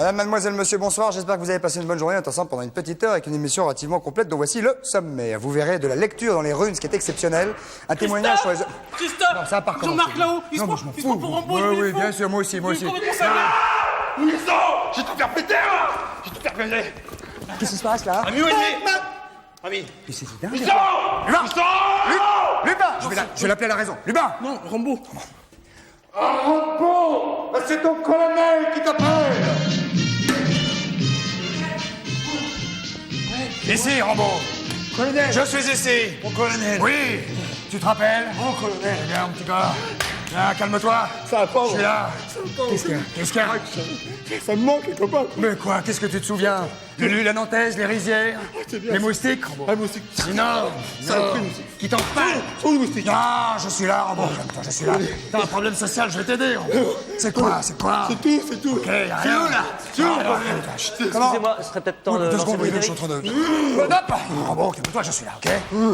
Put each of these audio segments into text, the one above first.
Madame, mademoiselle, monsieur, bonsoir. J'espère que vous avez passé une bonne journée ensemble pendant une petite heure avec une émission relativement complète dont voici le sommaire. Vous verrez de la lecture dans les runes, ce qui est exceptionnel. Un témoignage sur les... Christophe! Non, ça va pas recommencer. Jean-Marc là-haut, il se prend pour Rambo, Oui, bien sûr, moi aussi. Complètement Wilson! J'ai tout faire péter, là! J'ai tout faire péter! Qu'est-ce qui se passe, là? Ami, oui! Ami! Mais c'est dingue. Wilson! Wilson! Lubin! Je vais l'appeler à la raison. Lubin! Non, Rambo. Rambo! C'est ton colonel qui t'appelle! Ici, Rambo. Colonel! Je suis ici. Mon colonel! Oui. Tu te rappelles? Mon colonel! Viens, mon petit gars. Viens, calme-toi. Ça va pas, Je suis là. Qu'est-ce qu'il y a? Ça me manque, les copains! Mais quoi? Qu'est-ce que tu te souviens? De l'huile, la nantaise, les rizières, c'est bien, les ça. moustiques? Ah, moustique! Non, Ça a pris, moustique! qui t'en parle? Sont les moustiques! Non, je suis là, Rambo. Je suis là. T'as un problème social, je vais t'aider, Rambo. C'est quoi? C'est tout! Ok, y'a rien. là? C'est où, là? Comment? Excusez-moi, ce serait peut-être temps de Deux lancer secondes, le oui, je suis générique. en train de... Hop! Rambo, calme-toi, je suis là, ok?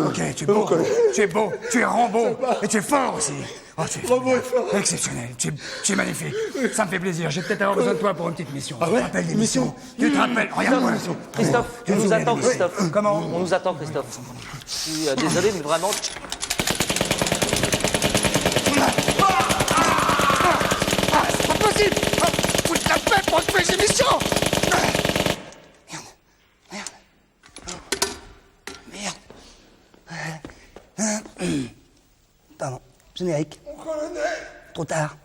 Ok, tu es beau. Tu es beau, tu es Rambo. Et tu es fort aussi. Oh, tu es Rambo est fort. exceptionnel, tu es magnifique. Ça me fait plaisir, j'ai peut-être avoir besoin de toi pour une petite mission. Ah Tu ouais? te rappelles des Une missions? Tu te rappelles? Regarde-moi. Christophe, tu nous attends, Christophe. Comment? On nous attend, Christophe. Je suis désolé, mais vraiment... C'est pas possible! Vous te la faites pour tuer ces missions! Merde. Pardon. Générique. Trop tard.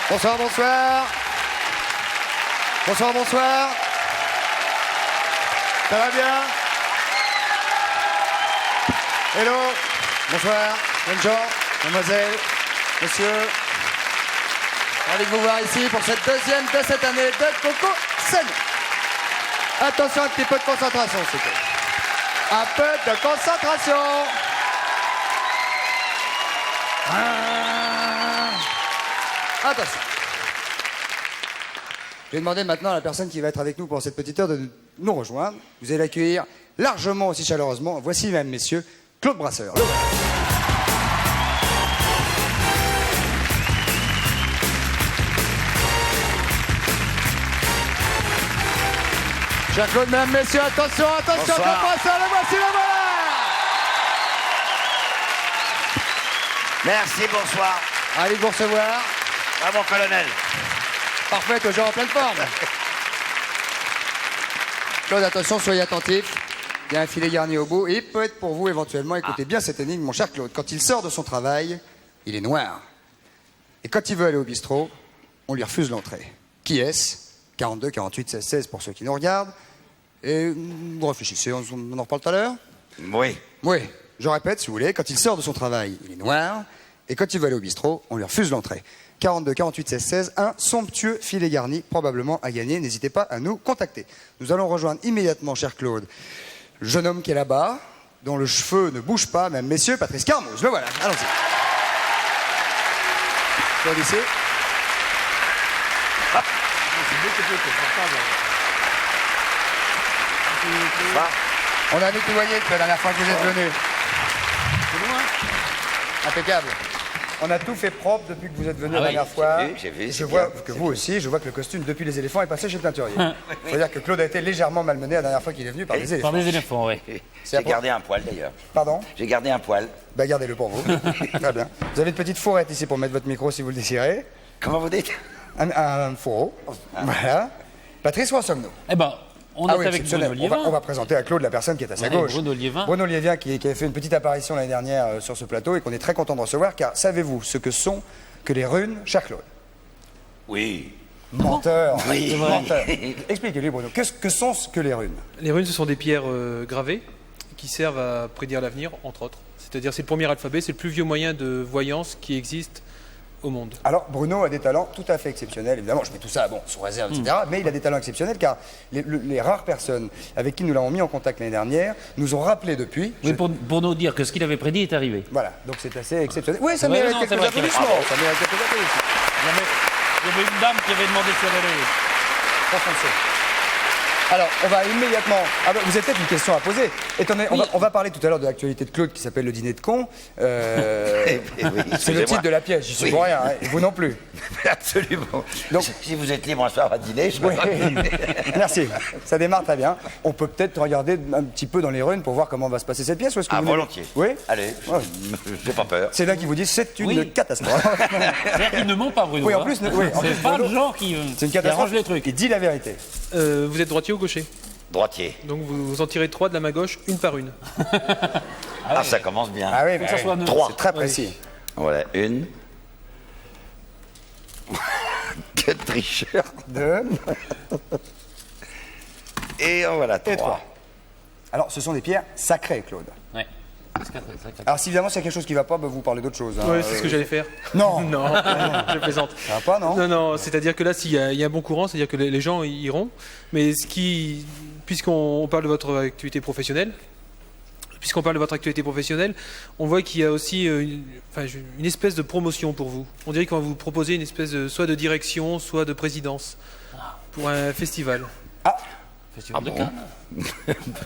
Bonsoir, bonsoir. Bonsoir, bonsoir. Ça va bien? Hello. Bonsoir. Bonjour. Mademoiselle. Monsieur. Ravi de vous voir ici pour cette deuxième de cette année de Coco Scène. Attention, un petit peu de concentration, s'il vous plaît. Un peu de concentration. Attention. Je vais demander maintenant à la personne qui va être avec nous pendant cette petite heure de nous rejoindre. Vous allez l'accueillir largement aussi chaleureusement. Voici, mesdames, messieurs, Claude Brasseur. Le voilà. Cher Claude, mesdames, messieurs, attention, attention, Claude Brasseur, le voici, le voilà. Merci, bonsoir. Allez vous recevoir. Ah, mon colonel. Parfait, toujours en pleine forme. Claude, attention, soyez attentif. Il y a un filet garni au bout et il peut être pour vous éventuellement. Écoutez bien cette énigme, mon cher Claude. Quand il sort de son travail, il est noir. Et quand il veut aller au bistrot, on lui refuse l'entrée. Qui est-ce? 42, 48, 16, 16 pour ceux qui nous regardent. Et vous réfléchissez, on en reparle tout à l'heure? Oui. Oui, je répète si vous voulez. Quand il sort de son travail, il est noir. Et quand il veut aller au bistrot, on lui refuse l'entrée. 42, 48, 16, 16, un somptueux filet garni, probablement à gagner. N'hésitez pas à nous contacter. Nous allons rejoindre immédiatement, cher Claude, le jeune homme qui est là-bas, dont le cheveu ne bouge pas, même messieurs, Patrice Carmouze. Le voilà, allons-y. Claude ici. Ah. On a nettoyé depuis la dernière fois que vous êtes venu. Impeccable. On a tout fait propre depuis que vous êtes venu la dernière fois. j'ai vu, Je c'est vois bien, que vous aussi, je vois que le costume depuis les éléphants est passé chez le teinturier. Il faut dire que Claude a été légèrement malmené la dernière fois qu'il est venu par les éléphants. Par des éléphants, oui. C'est J'ai gardé un poil d'ailleurs. Pardon? J'ai gardé un poil. Bah gardez-le pour vous. Très bien. Vous avez une petite fourrette ici pour mettre votre micro si vous le désirez. Comment vous dites? Un fourreau. Voilà. Patrice, où en sommes-nous? Eh ben, on est avec exceptionnel. Bruno Liévin. On va présenter à Claude la personne qui est à sa Ouais, gauche. Bruno Liévin. Bruno Liévin qui avait fait une petite apparition l'année dernière sur ce plateau et qu'on est très content de recevoir car savez-vous ce que sont que les runes, cher Claude? Oui. Menteur. Oui. Menteur. Expliquez-lui, Bruno. Que sont ce que les runes? Les runes, ce sont des pierres gravées qui servent à prédire l'avenir, entre autres. C'est-à-dire, c'est le premier alphabet, c'est le plus vieux moyen de voyance qui existe au monde. Alors, Bruno a des talents tout à fait exceptionnels. Évidemment, je mets tout ça, bon, sous réserve, etc. Mais il a des talents exceptionnels car les rares personnes avec qui nous l'avons mis en contact l'année dernière nous ont rappelé depuis. Oui, pour nous dire que ce qu'il avait prédit est arrivé. Voilà, donc c'est assez exceptionnel. Oui, ça Ouais, mérite non, quelques c'est vrai, applaudissements. bravo. Ça mérite quelques applaudissements. Il y avait une dame qui avait demandé si elle allait. Pas foncé. Alors, on va immédiatement. Ah bah, vous avez peut-être une question à poser. On va parler tout à l'heure de l'actualité de Claude qui s'appelle Le Dîner de con. Oui, C'est le titre de la pièce, j'y suis pour rien, hein, et vous non plus. Absolument. Donc- Si vous êtes libre un soir à dîner, je Oui. me Merci. Ça démarre très bien. On peut peut-être regarder un petit peu dans les runes pour voir comment va se passer cette pièce. Ou est-ce que Ah, vous voulez- volontiers. Oui. Allez, Ouais. j'ai pas peur. C'est là qu'ils vous disent c'est une Oui. catastrophe. C'est-à-dire qu'il ne ment pas, Bruno. Oui, en hein. plus, oui, en plus, C'est pas Bruno, le genre qui C'est une qui arrange catastrophe. les trucs. Il dit la vérité. Vous êtes droitier ou gaucher? Droitier. Donc vous en tirez 3 de la main gauche, une par une. Ah, ça commence bien. Ah oui, Faut que ça soit neutre. Trois. c'est très précis. Voilà, une. Quel tricheur. Deux Et en voilà et trois. trois. Alors, ce sont des pierres sacrées, Claude. Ouais. C'est ça. Alors, si évidemment, s'il y a quelque chose qui ne va pas, bah, vous parlez d'autre chose. hein. Oui, c'est ce que j'allais faire. Non, Non, je plaisante. ça va pas, non Non, non, c'est-à-dire que là, s'il y a un bon courant, c'est-à-dire que les gens iront. Mais puisqu'on parle de votre activité professionnelle, on voit qu'il y a aussi une espèce de promotion pour vous. On dirait qu'on va vous proposer une espèce soit de direction, soit de présidence pour un festival. Festival de bon Cannes.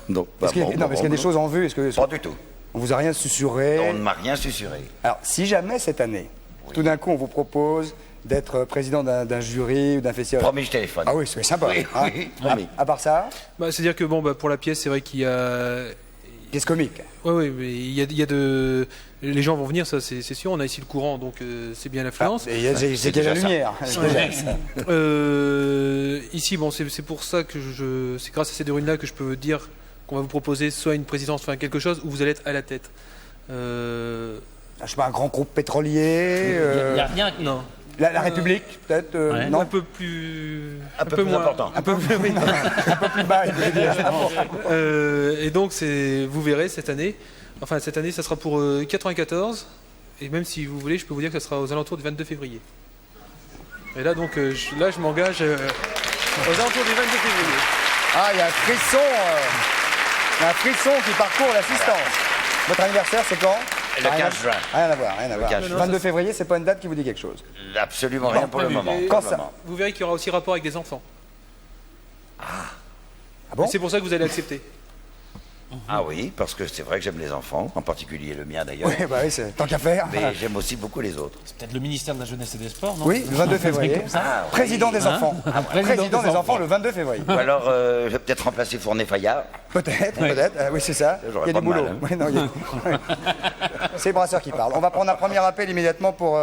Donc, Est-ce qu'il y a, non, mais est-ce qu'il y a des choses en vue? Pas du tout. On vous a rien susurré? On ne m'a rien susurré. Alors, si jamais cette année, tout d'un coup, on vous propose d'être président d'un jury ou d'un festival. Promis, je téléphone. Ah oui, c'est sympa. Oui, hein. oui, À- promis. à part ça, C'est-à-dire que pour la pièce, c'est vrai qu'il y a. pièce comique. Oui, mais il y a de. Les gens vont venir, ça c'est sûr. On a ici le courant, donc c'est bien l'influence. Et c'est qu'il y a la déjà ça. lumière. Ici, c'est pour ça que c'est grâce à ces deux runes-là que je peux dire qu'on va vous proposer soit une présidence, enfin quelque chose où vous allez être à la tête. Je sais pas, un grand groupe pétrolier. Il n'y a rien. Non. La République, peut-être. Ouais. Non. Un peu plus. Un peu plus moins. important. Un peu plus, oui, un peu plus bas, il veut dire. Et donc, vous verrez cette année. Enfin, cette année, ça sera pour 94. Et même si vous voulez, je peux vous dire que ça sera aux alentours du 22 février. Et là, donc, je m'engage aux alentours du 22 février. Ah, il y a un frisson. Il y a un frisson qui parcourt l'assistance. Votre anniversaire, c'est quand? Le 15 juin. Rien à voir, rien à voir. 15 juin. 22 février, c'est pas une date qui vous dit quelque chose. Absolument rien pour le moment. Et Quand Pour le ça moment. vous verrez qu'il y aura aussi rapport avec des enfants. Ah bon? Et c'est pour ça que vous allez accepter. Ah oui, parce que c'est vrai que j'aime les enfants, en particulier le mien d'ailleurs. Oui, bah oui, c'est tant qu'à faire. Mais j'aime aussi beaucoup les autres. C'est peut-être le ministère de la Jeunesse et des Sports, non? Oui, le 22 février. comme ça. Ah, oui. Président des enfants. Président des enfants enfants. le 22 février. Ou alors, je vais peut-être remplacer Fournet-Fayard. Peut-être, peut-être. Oui, c'est ça. Il J'aurais y a pas du de boulot. mal, hein. Oui, non, oui. C'est Brasseur qui parle. On va prendre un premier appel immédiatement pour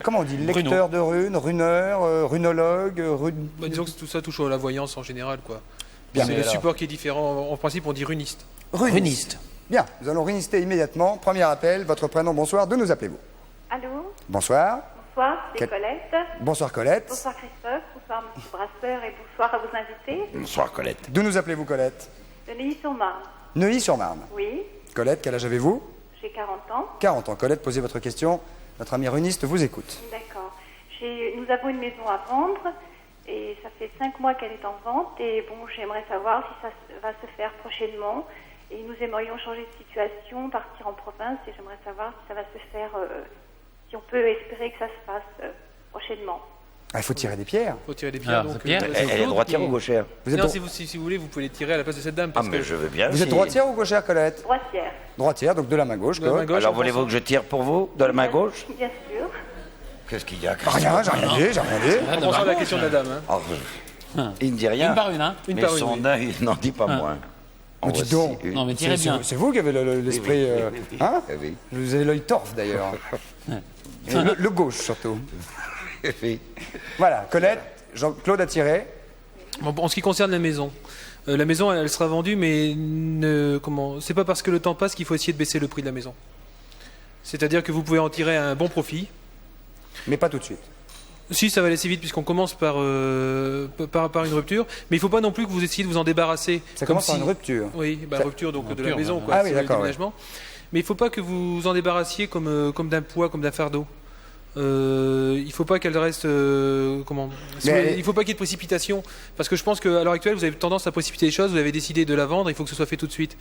comment on dit, lecteur de runes, runeur, runologue, Disons que tout ça touche à la voyance en général, quoi. Bien, C'est mais le alors support qui est différent. En principe, on dit runiste. runiste. Bien, nous allons runister immédiatement. Premier appel, votre prénom, bonsoir. D'où nous appelez-vous? Allô, Bonsoir. bonsoir, c'est Quel- Colette. Bonsoir Colette. Bonsoir Christophe, bonsoir Monsieur Brasseur et bonsoir à vos invités. Bonsoir Colette. D'où nous appelez-vous Colette? De Neuilly-sur-Marne. Neuilly-sur-Marne. Oui, Colette, quel âge avez-vous? j'ai 40 ans. 40 ans. Colette, posez votre question. Notre ami runiste vous écoute. D'accord. Nous avons une maison à vendre et ça fait 5 mois qu'elle est en vente et bon, j'aimerais savoir si ça va se faire prochainement. Et nous aimerions changer de situation, partir en province et j'aimerais savoir si ça va se faire, si on peut espérer que ça se fasse prochainement. Ah, il faut tirer des pierres. Faut tirer des pierres. Alors, donc, c'est Pierre. Elle est droitière ou gauchère? Vous êtes, Non, dro- si vous voulez, vous pouvez les tirer à la place de cette dame. Ah, Parce mais que je veux bien. vous êtes si- droitière ou gauchère Colette? Droitière. Droitière, donc de la main gauche. De la main Claude. gauche, Alors en voulez-vous pensant- que je tire pour vous, de la main gauche? Bien sûr. Qu'est-ce qu'il y a Ah, rien, j'ai rien dit, j'ai rien dit. En pensant à la question de la dame. Hein. Oh, il ne dit rien. Une par une, hein? Une Mais par une, son oui. œil n'en dit pas moins. En Oh, dis voici donc. une. Non, mais tirez bien. C'est vous qui avez l'esprit. Hein? Oui. Vous avez l'œil torf d'ailleurs. Et le gauche surtout. Oui. Voilà, Colette, Jean-Claude a tiré. Bon, en ce qui concerne la maison, elle sera vendue, mais c'est pas parce que le temps passe qu'il faut essayer de baisser le prix de la maison. C'est-à-dire que vous pouvez en tirer un bon profit. Mais pas tout de suite. Si, ça va aller assez vite puisqu'on commence par une rupture, mais il ne faut pas non plus que vous essayiez de vous en débarrasser. Ça commence par une rupture. Oui, rupture donc de la maison, quoi. Ah oui, c'est le d'accord, déménagement. Mais il ne faut pas que vous vous en débarrassiez comme d'un poids, comme d'un fardeau. Il ne faut pas qu'elle reste... il ne faut pas qu'il y ait de précipitation, parce que je pense qu'à l'heure actuelle, vous avez tendance à précipiter les choses, vous avez décidé de la vendre, il faut que ce soit fait tout de suite.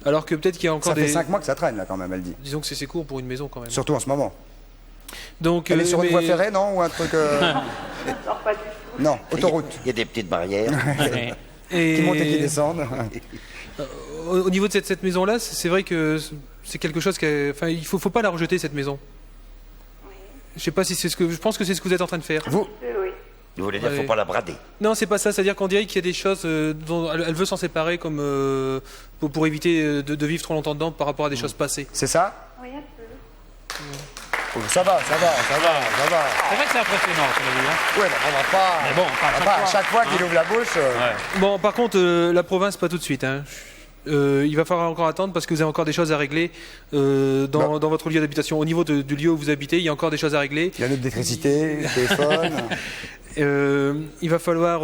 Alors que peut-être qu'il y a encore Ça fait 5 mois que ça traîne, là, quand même, elle dit. Disons que c'est court pour une maison, quand même. Surtout en ce moment. Donc, elle est sur une voie ferrée, non? Ou un truc... Non, pas du tout. Non, autoroute. Il y a des petites barrières. Et... qui montent et qui descendent. Au niveau de cette maison-là, c'est vrai que c'est quelque chose qui... Enfin, il ne faut pas la rejeter, cette maison. Je sais pas si c'est ce que... Je pense que c'est ce que vous êtes en train de faire. Vous Oui. Vous voulez dire qu'il ne faut pas la brader? Non, c'est pas ça. C'est-à-dire qu'on dirait qu'il y a des choses dont elle veut s'en séparer comme pour éviter de vivre trop longtemps dedans par rapport à des choses passées. C'est ça? Oui, un peu. Oh, ça va. C'est vrai que c'est impressionnant, cela dit. Hein. Ouais, on va pas... Mais bon, pas à chaque fois qu'il ouvre la bouche... Bon, par contre, la province, pas tout de suite. Hein. Il va falloir encore attendre parce que vous avez encore des choses à régler dans votre lieu d'habitation. Au niveau du lieu où vous habitez, il y a encore des choses à régler. Il y a l'électricité, le téléphone... il va falloir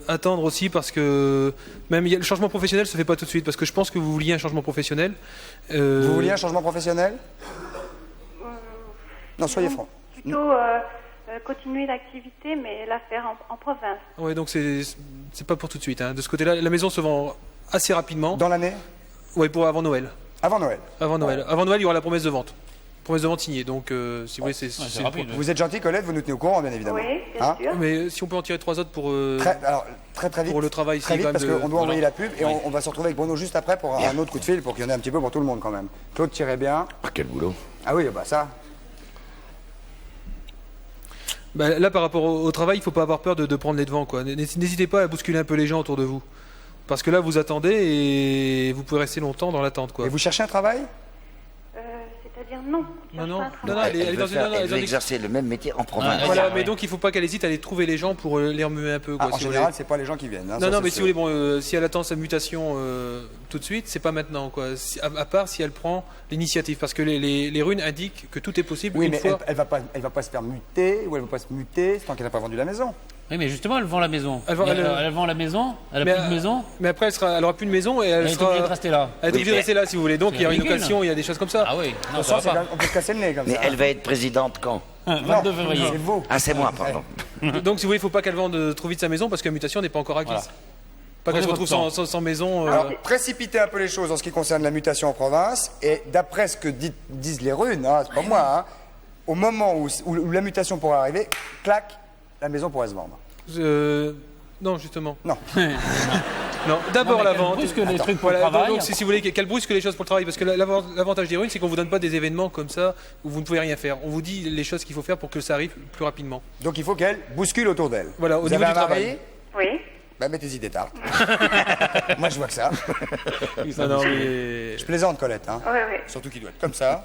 attendre aussi parce que même le changement professionnel se fait pas tout de suite parce que je pense que vous vouliez un changement professionnel. Vous vouliez un changement professionnel? Non, soyez franc. Plutôt continuer l'activité, mais la faire en province. Ouais, donc c'est pas pour tout de suite. Hein. De ce côté-là, la maison se vend assez rapidement. Dans l'année? Oui, pour avant Noël. Avant Noël? Avant Noël. Avant Noël, il y aura la promesse de vente. Promesse de vente signée. Donc, si vous voulez, c'est rapide. Vous êtes gentil, Colette, vous nous tenez au courant, bien évidemment. Oui, bien sûr. Mais si on peut en tirer 3 autres pour Très vite. pour le travail, Très ici, vite, quand parce même, qu'on doit envoyer la pub et Oui. on va se retrouver avec Bruno juste après pour un autre coup de fil pour qu'il y en ait un petit peu pour tout le monde quand même. Claude, tirez bien. Ah, quel boulot. Ah oui, bah ça. Là, par rapport au travail, il ne faut pas avoir peur de prendre les devants, quoi. N'hésitez pas à bousculer un peu les gens autour de vous. Parce que là, vous attendez et vous pouvez rester longtemps dans l'attente, quoi. Et vous cherchez un travail? C'est-à-dire non. Non, Elle est veut dans elle une... veut exercer le même métier en province. Voilà, Ouais. mais donc il ne faut pas qu'elle hésite à aller trouver les gens pour les remuer un peu, quoi, En si vous général, voulez. c'est pas les gens qui viennent. hein, Non, ça, non, c'est mais si sûr. vous voulez, bon, si elle attend sa mutation tout de suite, c'est pas maintenant, quoi. À part si elle prend l'initiative, parce que les runes indiquent que tout est possible Oui, une mais fois. elle va pas se faire muter ou elle va pas se muter tant qu'elle n'a pas vendu la maison. Oui, mais justement, elle vend la maison. Elle vend- Elle elle- vend la maison, elle a Mais, plus de maison, Mais après, elle aura plus de maison et elle elle est obligée de sera. rester là. Elle est obligée de rester là, si vous voulez. Donc C'est il y a une ridicule. location, il y a des choses comme ça. Ah oui, non, De ça toute façon, va pas. on peut se casser le nez comme Mais ça. elle va être présidente quand? 22 février. C'est vous. Ah, c'est moi, pardon. Donc si vous voulez, il ne faut pas qu'elle vende trop vite sa maison parce que la mutation n'est pas encore acquise. Voilà. Pas qu'elle se Prenez retrouve votre sans maison. Alors, précipitez un peu les choses en ce qui concerne la mutation en province, et d'après ce que disent les runes, hein, c'est pas moi, hein, au moment où la mutation pourra arriver, clac, la maison pourrait se vendre. Non, justement. Non. Non, d'abord Non, mais la qu'elle vente. brusque les trucs pour le Voilà, travail. donc, si vous voulez qu'elle brusque les choses pour le travail, parce que l'avantage des runes, c'est qu'on vous donne pas des événements comme ça où vous ne pouvez rien faire. On vous dit les choses qu'il faut faire pour que ça arrive plus rapidement. Donc il faut qu'elle bouscule autour d'elle. Voilà, au Vous niveau avez du un travail. mari? Oui. Bah, mettez-y des tartes. Moi, je vois que ça. Non, mais... Je plaisante, Colette, hein. Oui, oui. Surtout qu'il doit être comme ça.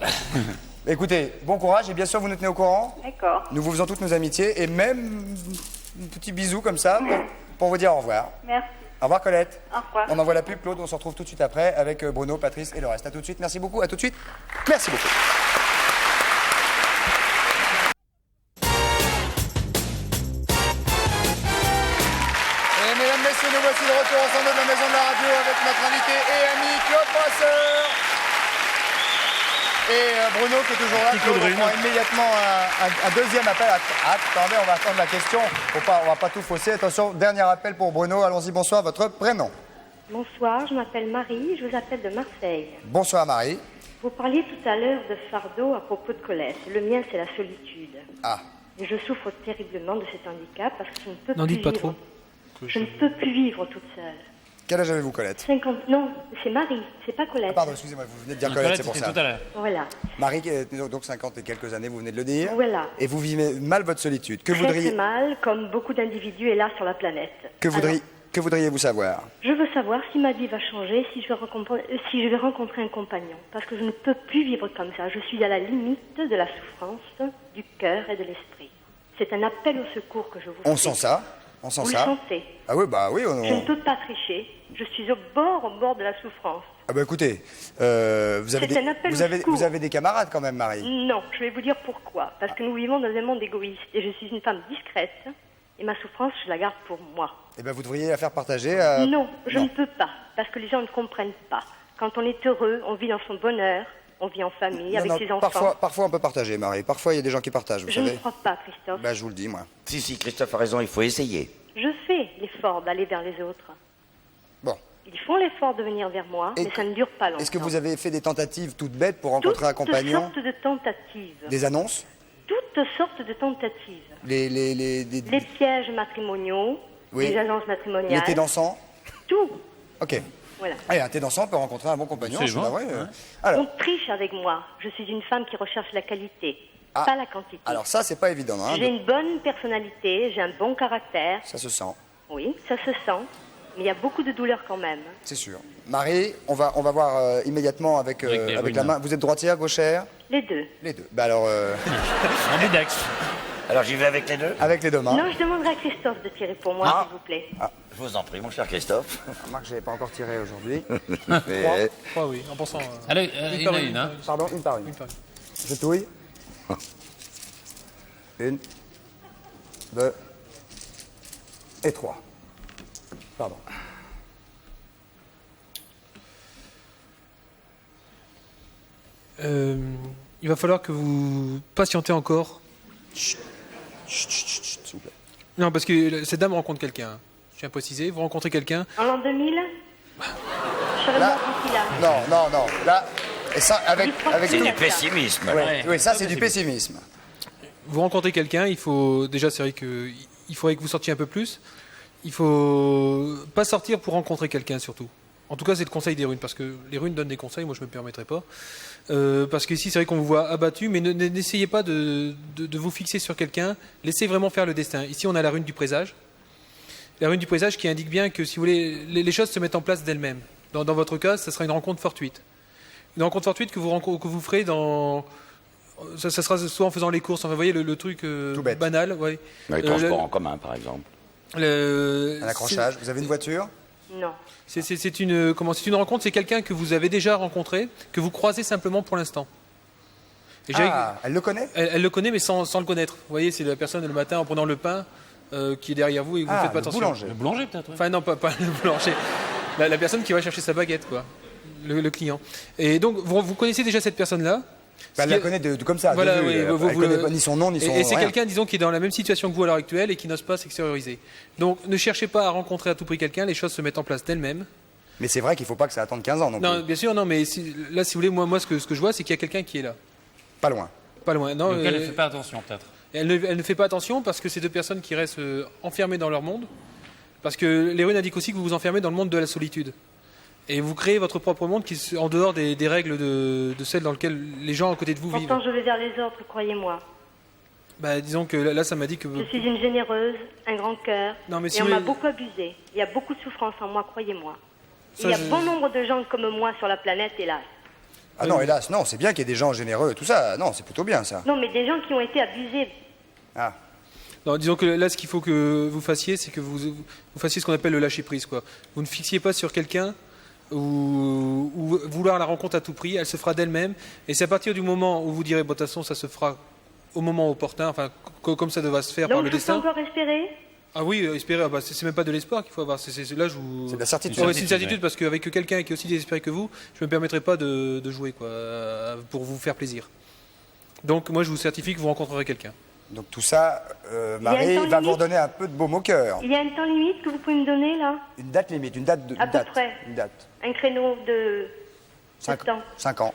Écoutez, bon courage, et bien sûr, vous nous tenez au courant. D'accord. Nous vous faisons toutes nos amitiés, et même un petit bisou comme ça, pour vous dire au revoir. Merci. Au revoir, Colette. Au revoir. On envoie la pub, Claude, on se retrouve tout de suite après avec Bruno, Patrice et le reste. À tout de suite, merci beaucoup, à tout de suite. Merci beaucoup. Et mesdames, messieurs, nous voici de retour ensemble de la maison de la radio avec notre invité et ami Claude Brasseur. Et Bruno qui est toujours là. Claude, on prend immédiatement un deuxième appel. Attendez, on va attendre la question. On va pas tout fausser. Attention, dernier appel pour Bruno. Allons-y, bonsoir, votre prénom. Bonsoir, je m'appelle Marie, je vous appelle de Marseille. Bonsoir Marie. Vous parliez tout à l'heure de fardeau à propos de Colette. Le mien, c'est la solitude. Ah, Et je souffre terriblement de cet handicap parce que je ne peux N'en plus dites pas vivre. trop. Je ne peux plus vivre toute seule. quel âge avez-vous, Colette? 50... Non, c'est Marie, c'est pas Colette. Ah, pardon, excusez-moi, vous venez de dire Nicolas, Colette, c'est pour c'était ça. tout à l'heure. Voilà, Marie, qui est donc 50 et quelques années, vous venez de le dire. voilà. Et vous vivez mal votre solitude. Que Très très voudriez, mal, comme beaucoup d'individus hélas sur la planète. que voudriez-vous savoir? Je veux savoir si ma vie va changer, si je vais rencontrer un compagnon. Parce que je ne peux plus vivre comme ça. Je suis à la limite de la souffrance, du cœur et de l'esprit. C'est un appel au secours que je vous fais. On sent ça. On sent Vous ça. le sentez. Ah oui, bah oui. Je ne peux pas tricher. Je suis au bord de la souffrance. Ah bah écoutez, vous avez, C'est un appel au secours. vous avez des camarades quand même, Marie. Non, je vais vous dire pourquoi. Parce que nous vivons dans un monde égoïste et je suis une femme discrète et ma souffrance, je la garde pour moi. Eh ben vous devriez la faire partager. Non, je ne peux pas, parce que les gens ne comprennent pas. Quand on est heureux, on vit dans son bonheur, on vit en famille, avec ses enfants. Parfois on peut partager, Marie. Parfois il y a des gens qui partagent, vous Je savez. ne crois pas, Christophe. Bah je vous le dis, moi. Si, Christophe a raison, il faut essayer. Je fais l'effort d'aller vers les autres. Bon. Ils font l'effort de venir vers moi, mais ça ne dure pas longtemps. Est-ce que vous avez fait des tentatives toutes bêtes pour rencontrer un compagnon? Toutes sortes de tentatives. Des annonces? Toutes sortes de tentatives. Les pièges matrimoniaux, oui. les agences matrimoniales. Les thés dansants? Tout. Ok. Voilà. Allez, un thé dansant peut rencontrer un bon compagnon, c'est pas vrai. Alors. On triche avec moi. Je suis une femme qui recherche la qualité, pas la quantité. Alors ça, c'est pas évident. Hein, j'ai une bonne personnalité, j'ai un bon caractère. Ça se sent. Oui, ça se sent. Mais il y a beaucoup de douleur quand même. C'est sûr. Marie, on va voir immédiatement avec la main. Vous êtes droitière, gauchère? Les deux. Les deux. Bah alors... Ambidextre. Alors j'y vais avec les deux? Avec les deux mains. Non, je demanderai à Christophe de tirer pour moi, s'il vous plaît. Je vous en prie, mon cher Christophe. Remarque, je n'avais pas encore tiré aujourd'hui. Trois, oui, en pensant... Allez, une à une, hein. Pardon, une par une. Je touille. 1, 2 et 3. Pardon. Il va falloir que vous patientez encore. Chut, s'il vous plaît. Non, parce que cette dame rencontre quelqu'un. Je tiens à préciser, vous rencontrez quelqu'un. En l'an 2000 je serai morte d'ici là. Non. Là, et ça, avec c'est du pessimisme. Oui, ça, c'est du pessimisme. Vous rencontrez quelqu'un, il faut... Déjà, c'est vrai qu'il faudrait que vous sortiez un peu plus. Il faut pas sortir pour rencontrer quelqu'un, surtout. En tout cas, c'est le conseil des runes, parce que les runes donnent des conseils, moi je me permettrai pas. Parce qu'ici, c'est vrai qu'on vous voit abattu, mais n'essayez pas de vous fixer sur quelqu'un, laissez vraiment faire le destin. Ici, on a la rune du présage. La rune du présage qui indique bien que, si vous voulez, les choses se mettent en place d'elles-mêmes. Dans votre cas, ça sera une rencontre fortuite. Une rencontre fortuite que vous ferez dans... Ça sera soit en faisant les courses, enfin, vous voyez, le truc banal. Ouais. Les transports en commun, par exemple. Un accrochage. Vous avez une voiture? Non. C'est une rencontre, c'est quelqu'un que vous avez déjà rencontré, que vous croisez simplement pour l'instant. Elle le connaît? Elle le connaît, mais sans le connaître. Vous voyez, c'est la personne le matin en prenant le pain qui est derrière vous et vous ne faites pas attention. Boulanger. Le boulanger, peut-être. Ouais. Enfin, non, pas le boulanger. La personne qui va chercher sa baguette, quoi. Le client. Et donc, vous connaissez déjà cette personne-là. Elle la connaît comme ça. Voilà, oui, elle ne connaît pas ni son nom, ni son... Et c'est quelqu'un, disons, qui est dans la même situation que vous à l'heure actuelle et qui n'ose pas s'extérioriser. Donc, ne cherchez pas à rencontrer à tout prix quelqu'un, les choses se mettent en place d'elles-mêmes. Mais c'est vrai qu'il ne faut pas que ça attende 15 ans non plus. Non, bien sûr, non, mais là, si vous voulez, moi ce que je vois, c'est qu'il y a quelqu'un qui est là. Pas loin. Pas loin, non. Donc elle ne fait pas attention, peut-être. Elle ne fait pas attention parce que c'est deux personnes qui restent enfermées dans leur monde. Parce que les runes indiquent aussi que vous vous enfermez dans le monde de la solitude. Et vous créez votre propre monde qui est en dehors des règles de celles dans lesquelles les gens à côté de vous vivent. Pourtant, je vais vers les autres, croyez-moi. Bah, disons que là, ça m'a dit que... Je suis une généreuse, un grand cœur, mais et on m'a beaucoup abusé. Il y a beaucoup de souffrance en moi, croyez-moi. Il y a bon nombre de gens comme moi sur la planète, hélas. Ah non, hélas, non, c'est bien qu'il y ait des gens généreux et tout ça. Non, c'est plutôt bien, ça. Non, mais des gens qui ont été abusés. Ah. Non, disons que là, ce qu'il faut que vous fassiez, c'est que vous fassiez ce qu'on appelle le lâcher-prise, quoi. Vous ne fixiez pas sur quelqu'un ou vouloir la rencontre à tout prix, elle se fera d'elle-même. Et c'est à partir du moment où vous direz, bon, de toute façon, ça se fera au moment opportun, enfin, comme ça devra se faire par le destin. Donc, je peux encore espérer? Ah oui, espérer, c'est même pas de l'espoir qu'il faut avoir. Là, c'est de la certitude. C'est une certitude, parce qu'avec quelqu'un qui est aussi désespéré que vous, je ne me permettrai pas de jouer, quoi, pour vous faire plaisir. Donc, moi, je vous certifie que vous rencontrerez quelqu'un. Donc tout ça, Marie va vous redonner un peu de baume au cœur. Il y a un temps limite que vous pouvez me donner, là? Une date limite, une date de... À peu près. Une date. Un créneau de... 5 ans. 5 ans.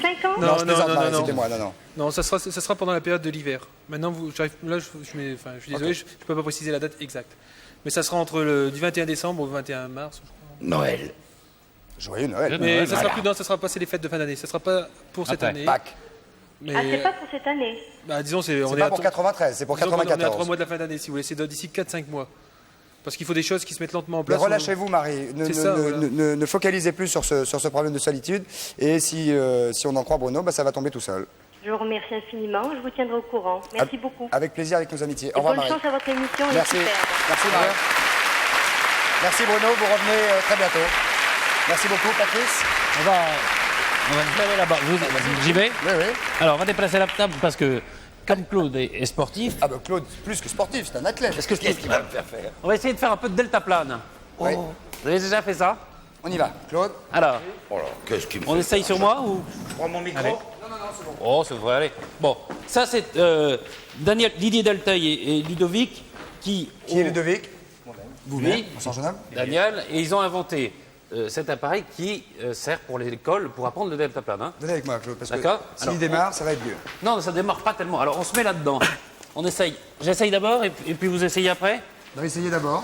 5 ans? Non, je plaisante, Marie, c'était moi, non. Non, ça sera pendant la période de l'hiver. Maintenant, je suis désolé, je ne peux pas préciser la date exacte. Mais ça sera entre du 21 décembre au 21 mars, je crois. Noël. Joyeux Noël. Mais ça sera plus, non, ça sera passé les fêtes de fin d'année. Ça sera pas pour cette année. Pâques. Mais... Ah, c'est pas pour cette année? Bah, disons, c'est pas pour 93, c'est pour 94. On est à 3 mois de la fin d'année, si vous voulez. C'est d'ici 4-5 mois. Parce qu'il faut des choses qui se mettent lentement en place. Mais relâchez-vous, Marie. Ne focalisez plus sur ce problème de solitude. Et si on en croit Bruno, ça va tomber tout seul. Je vous remercie infiniment. Je vous tiendrai au courant. Merci beaucoup. Avec plaisir, avec nos amitiés. Au revoir, Marie. Bonne chance à votre émission. Merci. Merci, Marie. Merci, Bruno. Vous revenez très bientôt. Merci beaucoup, Patrice. On va aller là-bas. J'y vais. Oui, oui. Alors, on va déplacer la table parce que, comme Claude est sportif, Ah, bah, Claude, plus que sportif, c'est un athlète. est-ce que je peux... Qu'est-ce qu'il va me faire faire? On va essayer de faire un peu de deltaplane. Oui. Vous avez déjà fait ça? On y va. Claude. Alors, Oh là, qu'est-ce qu'il me on fait? essaye sur moi ou... Je prends mon micro. Allez. Oh, ça devrait aller. Bon, ça c'est Didier Deltaille et Ludovic qui Qui est Ludovic? Vous-même, Oui. bonsoir, jeune homme. Daniel, et ils ont inventé cet appareil qui sert pour l'école pour apprendre le deltaplane. Hein. Venez avec moi, Claude, parce que D'accord. s'il Alors, démarre, ça va être mieux. Non, ça démarre pas tellement. Alors on se met là-dedans. On essaye. J'essaye d'abord et puis vous essayez après. On va essayer d'abord.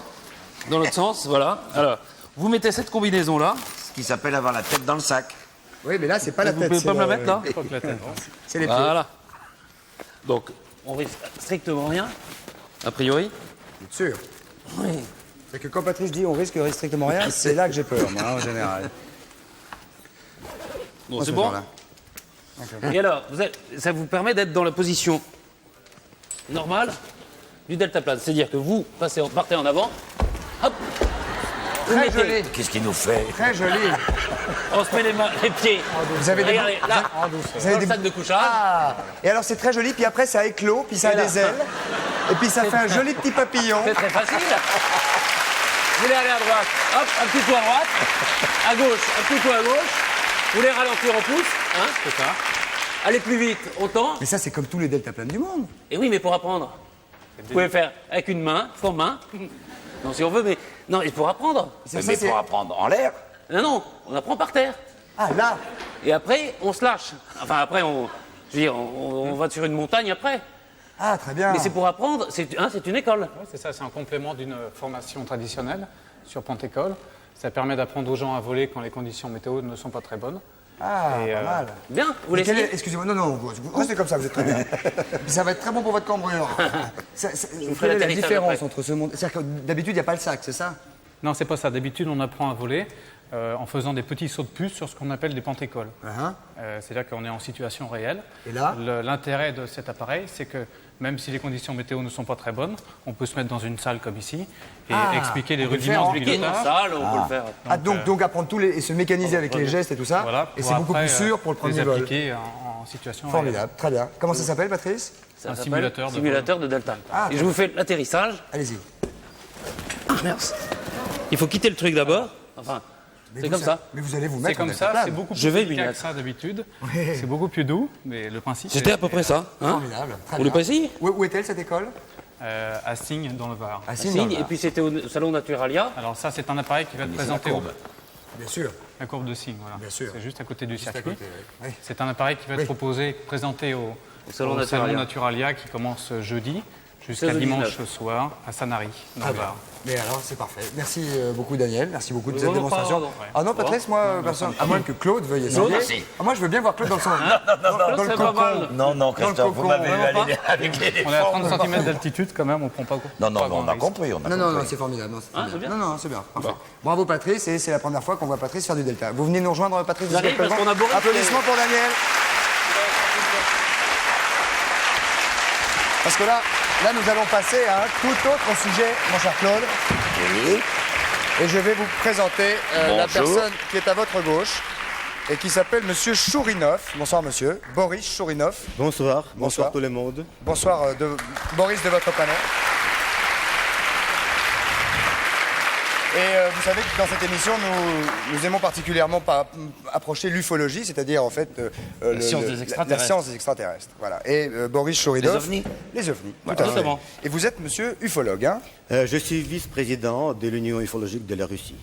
Dans l'autre sens, voilà. Alors, vous mettez cette combinaison-là. Ce qui s'appelle avoir la tête dans le sac. Oui, mais là, c'est pas la Vous tête. pouvez c'est pas me la le- mettre là? C'est les pieds. Voilà. Donc, on risque strictement rien, a priori. Sûr. Oui. C'est que quand Patrice dit on risque strictement rien, c'est là que j'ai peur, moi, en général. Bon, Moi, c'est ce bon. genre-là. Et alors, ça vous permet d'être dans la position normale du deltaplane. C'est-à-dire que vous partez en avant. Hop. Vous Très mettez- joli, Qu'est-ce qu'il nous fait? très joli. On se met les pieds. Vous avez des- Regardez, là, Vous dans avez le des- sac de couchage. Ah. Et alors, c'est très joli, puis après, ça éclot, puis ça a Et là. des ailes. Et puis, ça fait un joli petit papillon. C'est très facile. Vous voulez aller à droite, hop, un petit coup à droite. À gauche, un petit coup à gauche. Vous voulez ralentir, on pousse. Hein, c'est ça. Aller plus vite, on tend. Mais ça, c'est comme tous les deltaplanes du monde. Et oui, mais pour apprendre. Vous pouvez faire avec une main, sans main. Non, si on veut, mais. Non, et pour apprendre. C'est Mais ça, c'est- pour apprendre en l'air. Non, non, on apprend par terre. Ah, là. Et après, on se lâche. Enfin, après, je veux dire, on va sur une montagne après. Ah, très bien. Mais c'est pour apprendre, c'est une école. Oui, c'est ça, c'est un complément d'une formation traditionnelle sur Pente-École. Ça permet d'apprendre aux gens à voler quand les conditions météo ne sont pas très bonnes. Ah, Et, pas mal. Bien, vous Mais quel l'essayez. est- Excusez-moi, non, vous restez comme ça, vous êtes très bien. Puis ça va être très bon pour votre cambrure. ferai Quelle est la l'atterrissage différence après. entre ce monde... C'est-à-dire que d'habitude, il n'y a pas le sac, c'est ça? Non, c'est pas ça. D'habitude, on apprend à voler en faisant des petits sauts de puce sur ce qu'on appelle des Pente-Écoles. C'est-à-dire qu'on est en situation réelle. Et là L'intérêt de cet appareil, c'est que même si les conditions météo ne sont pas très bonnes, on peut se mettre dans une salle comme ici et expliquer les on peut le rudiments faire du Expliquer dans la pilotage. salle, on peut le faire. Ah, donc apprendre tous les... et se mécaniser avec les gestes et tout ça. Voilà, et pour c'est beaucoup après, plus sûr pour le les premier vol. appliquer en situation Formidable, très bien. Comment ça s'appelle, Patrice? Ça Un s'appelle simulateur de delta. Ah, Et je vous fais l'atterrissage. Allez-y. Merci. Il faut quitter le truc d'abord. Enfin, Mais c'est vous, comme ça. Mais vous allez vous C'est mettre comme en ça, deltaplane. c'est beaucoup Je plus vais délicat m'y que mettre. ça d'habitude. C'est beaucoup plus doux, mais le principe C'était c'est à peu près ça. Hein. Formidable, très Vous voulez bien. pas essayer? Où est-elle, cette école? à Signes dans le Var. À Signe, Signes, dans le et Var. puis c'était au salon Naturalia. Alors ça, c'est un appareil qui va te présenter Bien sûr. la courbe de Signes. Voilà. Bien sûr. C'est juste à côté du Juste à circuit. côté, oui. Oui. C'est un appareil qui va te Oui. proposer, présenter au salon salon Naturalia. Naturalia qui commence jeudi jusqu'à 16 au dimanche 19. soir à Sanary dans Ah le bah. Var. Mais alors, c'est parfait. Merci beaucoup, Daniel. Merci beaucoup de cette Non, non, démonstration. pardon. Ah non, Patrice, moi, personne. À moins que Claude veuille essayer. Claude, merci. Ah, moi, je veux bien voir Claude dans le sens. Dans le c'est pas cocon. mal. Non, non, Christophe, vous cocon, m'avez eu vraiment aller avec les On est à 30 cm d'altitude quand même, on prend pas. Non, non, pas non, on grand a risque. compris, on a Non, non, compris. non, c'est formidable. Non, c'est Ah, formidable. c'est bien. Non, non, c'est bien. Parfait. Bravo, Patrice. Et c'est la première fois qu'on voit Patrice faire du delta. Vous venez nous rejoindre, Patrice. J'arrive d'ici quelques parce qu'on a instants. Boris Applaudissements pour Daniel. Parce que là, nous allons passer à un tout autre sujet, mon cher Claude. Oui. Et je vais vous présenter la Bonjour. personne qui est à votre gauche et qui s'appelle Monsieur Chourinov. Bonsoir, monsieur. Boris Chourinov. Bonsoir, Bonsoir. bonsoir tout le monde. Bonsoir, Boris de votre panel. Et vous savez que dans cette émission, nous aimons particulièrement approcher l'ufologie, c'est-à-dire en fait La science des extraterrestres. La science des extraterrestres. Voilà. Et Boris Chourinov. Les ovnis. Les ovnis. Tout Voilà. à fait. Exactement. Et vous êtes monsieur ufologue, hein? Je suis vice-président de l'Union ufologique de la Russie.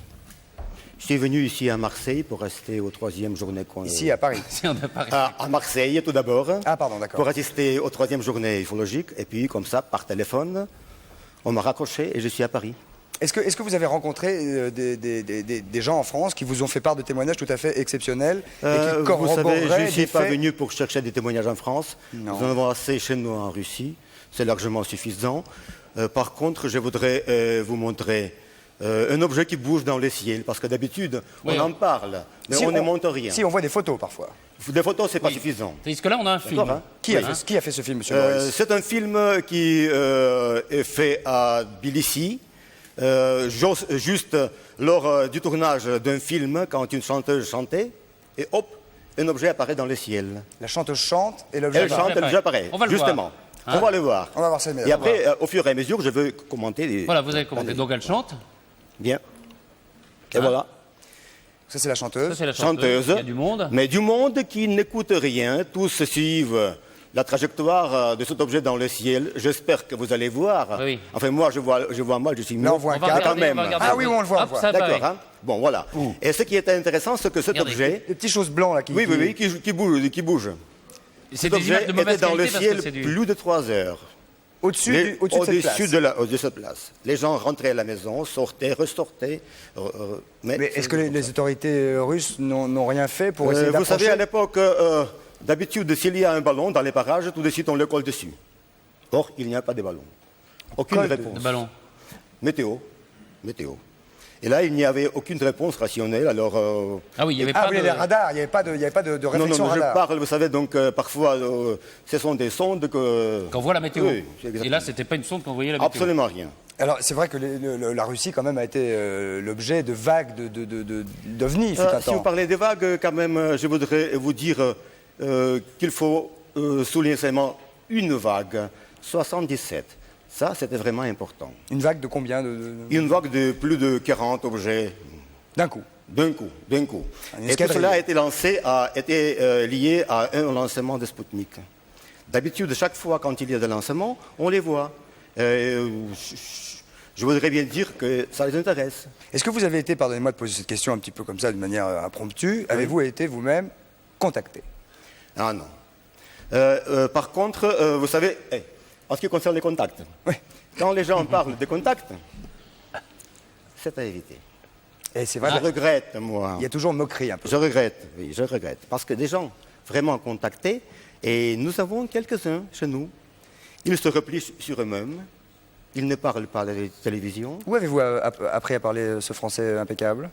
Je suis venu ici à Marseille pour rester aux troisième journée qu'on... Ici à Paris. Si on a pas À Marseille tout d'abord. Ah, pardon, d'accord. Pour assister aux troisième journée ufologique. Et puis comme ça, par téléphone, on m'a raccroché et je suis à Paris. Est-ce que vous avez rencontré des gens en France qui vous ont fait part de témoignages tout à fait exceptionnels et qui Vous corroboreraient savez, je ne suis des pas faits? venu pour chercher des témoignages en France. Non. Nous en avons assez chez nous en Russie. C'est largement suffisant. Par contre, je voudrais vous montrer un objet qui bouge dans le ciel. Parce que d'habitude, Oui, on en parle, mais Si on ne montre rien. Si, on voit des photos parfois. Des photos, c'est pas suffisant. Tandis que là, on a un film. D'accord, hein. Qui a fait ce film, monsieur Boris? C'est un film qui est fait à Tbilissi, juste lors du tournage d'un film, quand une chanteuse chantait, et hop, un objet apparaît dans le ciel. La chanteuse chante et l'objet Elle chante, l'objet apparaît. On va le justement. voir. On va le voir. On va voir ça. Et après, au fur et à mesure, je veux commenter. Voilà, vous avez commenté. Donc elle chante. Bien. Et voilà. Ça, c'est la chanteuse. Ça, c'est la chanteuse. Il y a du monde. Mais du monde qui n'écoute rien. Tous suivent la trajectoire de cet objet dans le ciel. J'espère que vous allez voir. Oui. Enfin, moi, je vois mal, je suis Là, on voit un cadre. quand même. Ah oui, on le voit. Hop, ça D'accord, apparaît. hein. Bon, voilà. Et ce qui est intéressant, c'est que cet Regardez. objet... Les petites choses blancs là qui. Oui, qui bouge. C'est Cet des objet images de mauvaise était dans le qualité parce que ciel c'est du... plus de 3 heures. Au-dessus Mais de cette place. au-dessus de cette place. Les gens rentraient à la maison, sortaient, ressortaient. Mais est-ce que les autorités russes n'ont rien fait pour essayer Vous d'approcher savez, à l'époque, d'habitude, s'il y a un ballon dans les parages, tout de suite on le colle dessus. Or, il n'y a pas de ballon. Aucune réponse. de ballon. Météo. Et là, il n'y avait aucune réponse rationnelle, alors... Ah oui, il n'y avait Ah pas oui, de... les radars, il n'y avait pas de non, réflexion je radar. parle, vous savez, donc parfois, ce sont des sondes que... Qu'on voit la météo. Oui, c'est exactement. Et là, c'était pas une sonde qu'on voyait la météo. Absolument rien. Alors, c'est vrai que la Russie, quand même, a été l'objet de vagues d'ovnis, fut un Si vous temps. parlez des vagues, quand même, je voudrais vous dire qu'il faut souligner seulement une vague, 77. Ça, c'était vraiment important. Une vague de combien Une vague de plus de 40 objets. D'un coup. D'un coup. Un Et tout escadrille. cela a été lié à un lancement de Sputnik. D'habitude, chaque fois quand il y a des lancements, on les voit. Je voudrais bien dire que ça les intéresse. Est-ce que vous avez été, pardonnez-moi de poser cette question un petit peu comme ça, de manière impromptue, avez-vous été vous-même contacté? Ah non. Par contre, vous savez, en ce qui concerne les contacts, Oui. quand les gens parlent de contacts, c'est à éviter. Et c'est vrai, Je regrette, moi. il y a toujours moquerie un peu. Je regrette, oui, je regrette. Parce que des gens vraiment contactés, et nous avons quelques-uns chez nous, ils se replient sur eux-mêmes, ils ne parlent pas à la télévision. Où avez-vous appris à parler ce français impeccable?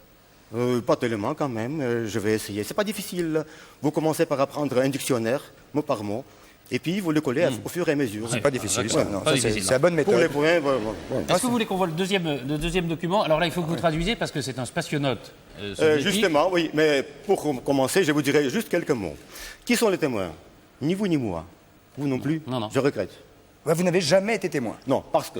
Pas tellement quand même, je vais essayer. C'est pas difficile. Vous commencez par apprendre un dictionnaire, mot par mot, et puis vous le collez au fur et à mesure. C'est pas difficile, d'accord. ça. Non, Pas ça, c'est difficile. c'est la bonne Pour les méthode. points, Est-ce que vous voulez qu'on voit le deuxième document? Alors là, il faut que vous traduisiez parce que c'est un spationaute soviétique. justement, oui, mais pour commencer, je vous dirai juste quelques mots. Qui sont les témoins? Ni vous ni moi. Vous non plus? Non. Je regrette. Ouais, vous n'avez jamais été témoin. Non, parce que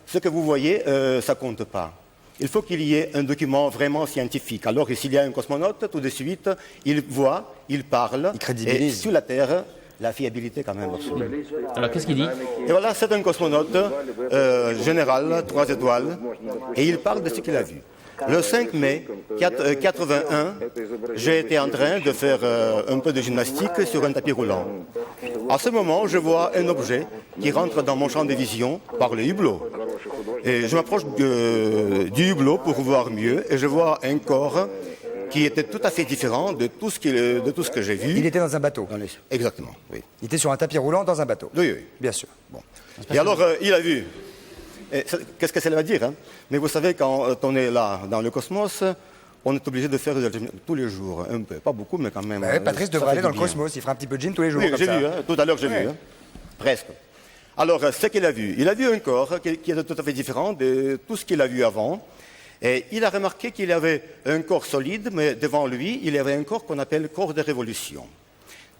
ce que vous voyez, ça compte pas. Il faut qu'il y ait un document vraiment scientifique. Alors que s'il y a un cosmonaute, tout de suite, il voit, il parle. Il crédibilise. Et sur la Terre, la fiabilité quand même absolue. Alors qu'est-ce qu'il dit? Et voilà, c'est un cosmonaute général, 3 étoiles, et il parle de ce qu'il a vu. Le 5 mai 81, j'ai été en train de faire un peu de gymnastique sur un tapis roulant. À ce moment, je vois un objet qui rentre dans mon champ de vision par le hublot. Et je m'approche du hublot pour voir mieux, et je vois un corps qui était tout à fait différent de tout ce que j'ai vu. Il était dans un bateau. Exactement, oui. Il était sur un tapis roulant dans un bateau. Oui, oui. Bien sûr. Bon. Et alors, il a vu. Qu'est-ce que ça veut dire, hein? Mais vous savez, quand on est là, dans le cosmos, on est obligé de faire de la gym tous les jours, un peu. Pas beaucoup, mais quand même. Ouais, Patrice ça devrait fait aller dans du le bien. cosmos. Il fera un petit peu de gym tous les jours. Oui, comme j'ai ça. vu, hein. Tout à l'heure j'ai Ouais. vu, hein. Presque. Alors, ce qu'il a vu, il a vu un corps qui est tout à fait différent de tout ce qu'il a vu avant. Et il a remarqué qu'il avait un corps solide, mais devant lui, il y avait un corps qu'on appelle corps de révolution.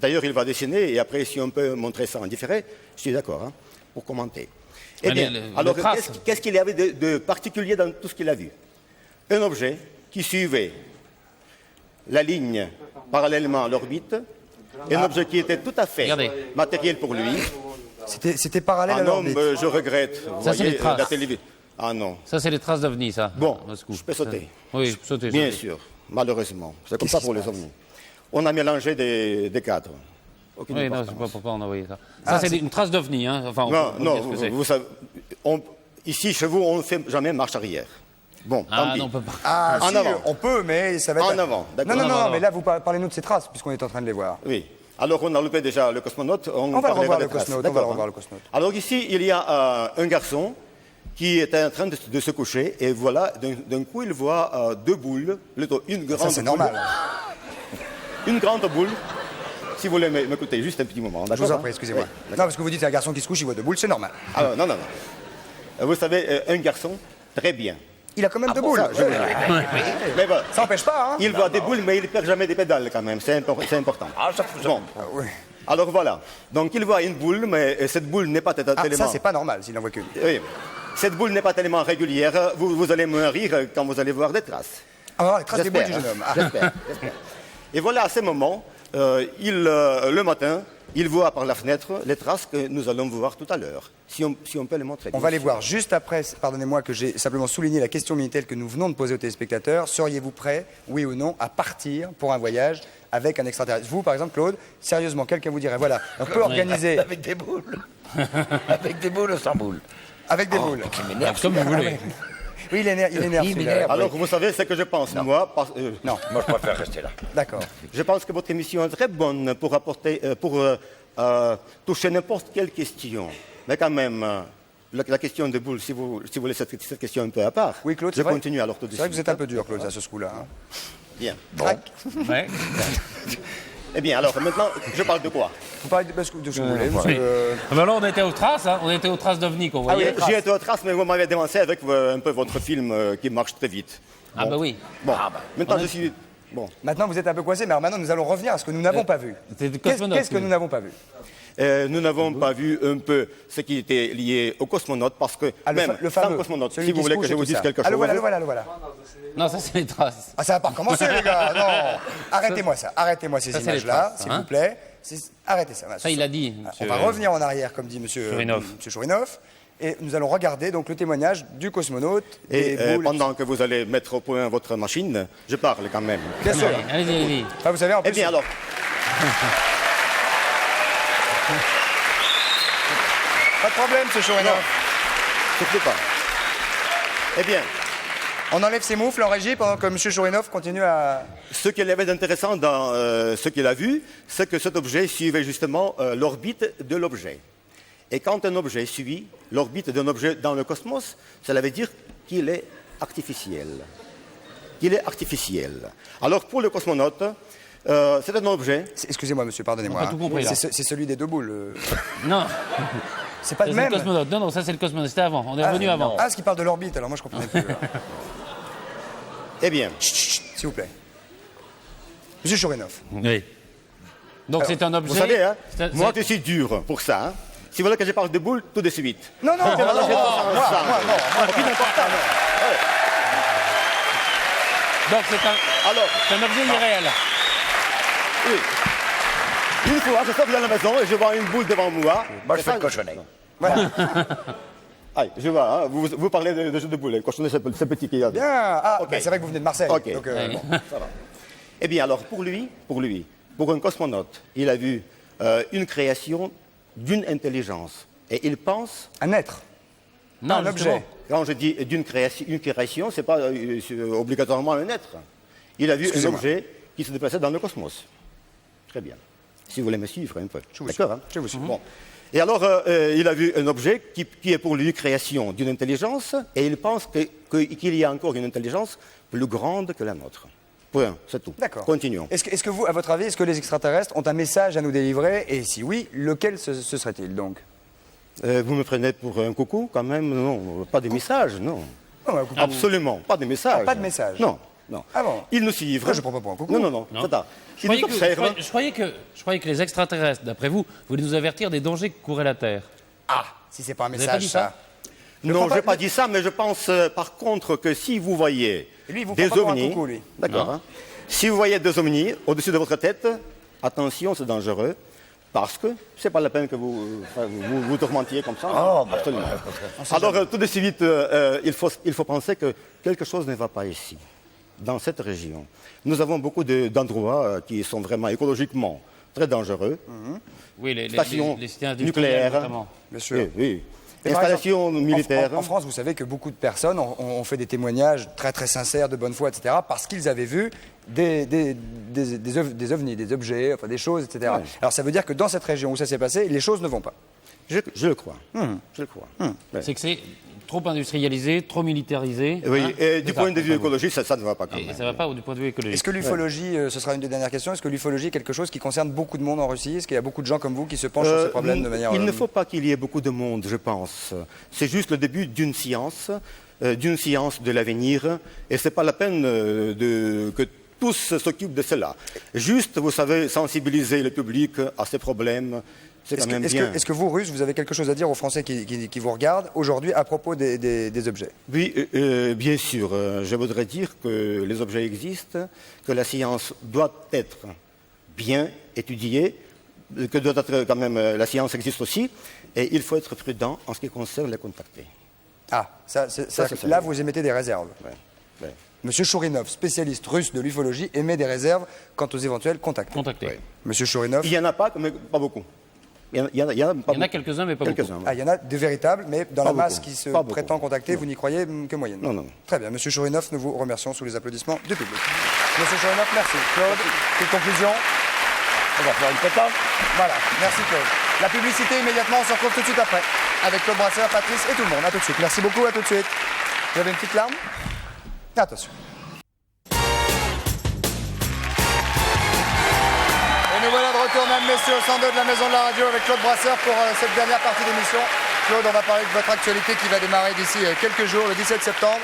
D'ailleurs, il va dessiner, et après, si on peut montrer ça en différé, je suis d'accord, hein, pour commenter. Eh bien, alors, qu'est-ce qu'il y avait de particulier dans tout ce qu'il a vu? Un objet qui suivait la ligne parallèlement à l'orbite, un objet qui était tout à fait matériel pour lui. C'était parallèle à Ah non, l'orbite. mais je regrette. Vous Ça, c'est voyez, les traces. la télévision. Ah non. Ça, c'est les traces d'OVNI, ça. Bon, Moscou. je peux sauter. Oui, sauter. Bien sauter. sûr, malheureusement. C'est comme Qu'est-ce ça qui pour se les passe ovnis. On a mélangé des cadres. Aucune Oui, non, je importance. sais pas pourquoi on a envoyé ça. Ça, c'est une trace d'OVNI, hein. Enfin, on Non, peut non, dire ce que c'est. vous savez, ici, chez vous, on ne fait jamais marche arrière. Bon, tant Ah pis. non, on peut pas. Ah, En si, avant. on peut, mais ça va être... En avant, d'accord. Non, non, En non, avant. mais là, vous parlez-nous de ces traces, puisqu'on est en train de les voir. Oui. Alors, on a loupé déjà le cosmonaute. On va le parlera revoir, des le traces. cosmonaute, on va le D'accord, revoir, hein. le cosmonaute. Alors, ici, il y a un garçon qui était en train de se coucher, et voilà, d'un coup, il voit deux boules, plutôt une grande Ça, c'est boule. normal. Une grande boule. Si vous voulez m'écouter, juste un petit moment. Je vous d'accord, en prie, hein? excusez-moi. Oui, Non, parce que vous dites c'est un garçon qui se couche, il voit deux boules, c'est normal. Alors, non. Vous savez, un garçon, très bien. Il a quand même deux bon, boules. ça, mais bon, Ça n'empêche pas, hein. il voit des boules, mais il ne perd jamais des pédales quand même, c'est important. Ah, ça faut Bon. Oui. Alors voilà, donc il voit une boule, mais cette boule n'est pas tellement... Ah, ça, c'est pas normal s'il n'en voit qu'une. Oui. Cette boule n'est pas tellement régulière, vous allez me rire quand vous allez voir des traces. Ah, les traces des boules du J'espère, jeune hein. homme. Ah. J'espère. Et voilà, à ce moment, le matin, il voit par la fenêtre les traces que nous allons voir tout à l'heure, si on peut les montrer. On va les voir juste après. Pardonnez-moi que j'ai simplement souligné la question Minitel que nous venons de poser aux téléspectateurs. Seriez-vous prêt, oui ou non, à partir pour un voyage avec un extraterrestre? Vous, par exemple, Claude, sérieusement, quelqu'un vous dirait, voilà, on peut organiser... Avec des boules. Avec des boules ou sans boules. Avec des boules. Qui m'énerve. Comme vous voulez. Oui, il énerve. Il celui-là. m'énerve. Alors, vous savez ce que je pense, moi. Non, Moi, je préfère rester là. d'accord. Je pense que votre émission est très bonne pour apporter, toucher n'importe quelle question. Mais quand même, la question de boules, si vous voulez cette question un peu à part, Oui, Claude, je c'est vrai. continue alors tout de C'est suite. vrai que vous êtes un peu dur, Claude, à ce coup-là. Hein. Bien. Crac. Ouais. Eh bien, alors maintenant, je parle de quoi? Vous parlez de ce que vous voulez. parce que, Ah ben là, on était aux traces, hein. On était aux traces d'OVNI qu'on voyait. J'y étais aux traces, mais vous m'avez dévancé avec un peu votre film qui marche très vite. Ah bah oui. Bon, maintenant je suis... Bon. Maintenant, vous êtes un peu coincé, mais alors maintenant, nous allons revenir à ce que nous n'avons pas vu. C'était des Qu'est-ce cosmonautes, que nous n'avons pas vu? Nous n'avons pas vu un peu ce qui était lié aux cosmonautes, parce que Ah, même le sans fameux, cosmonautes, celui si qui vous se voulez couche que je et vous tout dise ça. quelque Ah, le chose... voilà, le voilà. Non, ça, c'est les traces. Ah, ça va pas recommencer, les gars. Non. Arrêtez-moi ça. Arrêtez-moi ces Ça, c'est les images-là, traces, s'il hein. vous plaît. Arrêtez ça. Ça, il a dit. On va revenir en arrière, comme dit monsieur Chourinov. Et nous allons regarder donc le témoignage du cosmonaute. Et des boules. pendant que vous allez mettre au point votre machine, je parle quand même. Bien sûr. Allez-y, allez-y. Enfin, vous savez, en plus, Eh bien alors, pas de problème, monsieur Chourinov. surtout pas. Eh bien, On enlève ses moufles en régie pendant que monsieur Chourinov continue à... ce qu'il y avait d'intéressant dans ce qu'il a vu, c'est que cet objet suivait justement l'orbite de l'objet. Et quand un objet suit l'orbite d'un objet dans le cosmos, cela veut dire qu'il est artificiel. Qu'il est artificiel. Alors pour le cosmonaute, c'est un objet... Excusez-moi, monsieur, pardonnez-moi. On a tout compris, là. C'est celui des deux boules. Non, C'est pas ça, le c'est même. le cosmonaute. Non, non, ça, c'est le cosmonaute. C'était avant. On est revenu avant. Ah, ce qui parle de l'orbite, alors moi je comprenais plus. Eh bien, S'il vous plaît. Monsieur Chourinov. Oui. Donc, c'est un objet. vous savez, hein, c'est- moi je suis dur pour ça. Hein. Si vous voulez que je parle de boules, tout de suite. Non, non, Moi, moi, j'ai pas ça. plus d'importance. Donc, c'est un objet irréel. Oui. Une fois, je sors de la maison et je vois une boule devant moi. Moi, je C'est fais ça, le cochonnet. Voilà. Aïe, je vois, hein, vous parlez de jeu de boules, le cochonnet, c'est petit qu'il y a. Bien. Ah, Ok. bah, c'est vrai que vous venez de Marseille. Ok. Donc, Oui. bon. Eh bien, alors, pour un cosmonaute, il a vu une création d'une intelligence. Et il pense, Un être. Non, un justement. objet. quand je dis une création, c'est pas c'est obligatoirement un être. Il a vu un Excusez-moi. objet qui se déplaçait dans le cosmos. Très bien. Si vous voulez me suivre un peu. Je vous D'accord, suis. hein Je vous suis. Bon. Et alors, il a vu un objet qui est pour lui création d'une intelligence, et il pense qu'il y a encore une intelligence plus grande que la nôtre. Point, c'est tout. D'accord. Continuons. Est-ce que vous, à votre avis, est-ce que les extraterrestres ont un message à nous délivrer? Et si oui, lequel ce serait-il donc? Vous me prenez pour un coucou, quand même? Non, pas de message, non. Oh, un coucou. Absolument, pas de message. Ah, pas de message. Non, non. Ah bon? Ils nous suivent. Moi, je prends pas pour un coucou. Non, non, non. Non. C'est ça. Je Ils nous croyais, observent. je croyais que les extraterrestres, d'après vous, voulaient nous avertir des dangers que courait la Terre. Ah, si c'est pas un avez pas message, dit ça. Non, prends je pas- n'ai pas dit ça, mais je pense par contre que si vous voyez Et lui, il vous des prend pas pour un ovnis, coucou, lui. d'accord, Non. hein, si vous voyez des ovnis au-dessus de votre tête, attention, c'est dangereux, parce que c'est pas la peine que vous tourmentiez comme ça. Absolument. Alors tout de suite, il faut penser que quelque chose ne va pas ici, dans cette région. Nous avons beaucoup d'endroits qui sont vraiment écologiquement très dangereux. Oui, les Stations cités industrielles, nucléaires, notamment. Bien sûr. oui, oui. Et par Installations exemple, militaires. En France, vous savez que beaucoup de personnes ont fait des témoignages très très sincères, de bonne foi, etc., parce qu'ils avaient vu des ovnis, des objets, enfin des choses, etc. Ouais. Alors ça veut dire que dans cette région où ça s'est passé, les choses ne vont pas. Je le crois. Je le crois. Ouais. C'est que c'est trop industrialisé, trop militarisé. Oui, hein. et C'est du ça, point de vue d'après vous. écologique, ça ne va pas quand Et même. ça va pas du point de vue écologique. Est-ce que l'ufologie, ce sera une des dernières questions, est-ce que l'ufologie est quelque chose qui concerne beaucoup de monde en Russie? Est-ce qu'il y a beaucoup de gens comme vous qui se penchent sur ce problème de manière... Il ne faut pas qu'il y ait beaucoup de monde, je pense. C'est juste le début d'une science d'une science de l'avenir, et ce n'est pas la peine que tous s'occupent de cela. Juste, vous savez, sensibiliser le public à ces problèmes, c'est quand même bien. Est-ce que vous, Russes, vous avez quelque chose à dire aux Français qui vous regardent aujourd'hui à propos des objets? Oui, bien sûr. Je voudrais dire que les objets existent, que la science doit être bien étudiée, que doit être quand même, la science existe aussi, et il faut être prudent en ce qui concerne les contactés. Ah, là, vous émettez des réserves. Ouais. Monsieur Chourinov, spécialiste russe de l'ufologie, émet des réserves quant aux éventuels contactés. Ouais. Monsieur Chourinov. Il n'y en a pas, mais pas beaucoup. Il y en a quelques-uns, mais pas beaucoup. Ah, il y en a de véritables, mais dans Pas la masse beaucoup. qui se Pas prétend beaucoup. contacter, vous n'y croyez que moyennement. Non. Très bien. Monsieur Chourinov, nous vous remercions sous les applaudissements du public. Monsieur Chourinov, merci. Claude, petite conclusion. On va faire une pétanque. Voilà, merci Claude. La publicité immédiatement, on se retrouve tout de suite après. Avec Claude Brasseur, Patrice et tout le monde. À tout de suite. Merci beaucoup, à tout de suite. Vous avez une petite larme? Attention. Et nous voilà de retour, mesdames, messieurs, au 102 de la Maison de la Radio avec Claude Brasseur pour cette dernière partie d'émission. Claude, on va parler de votre actualité qui va démarrer d'ici quelques jours, le 17 septembre.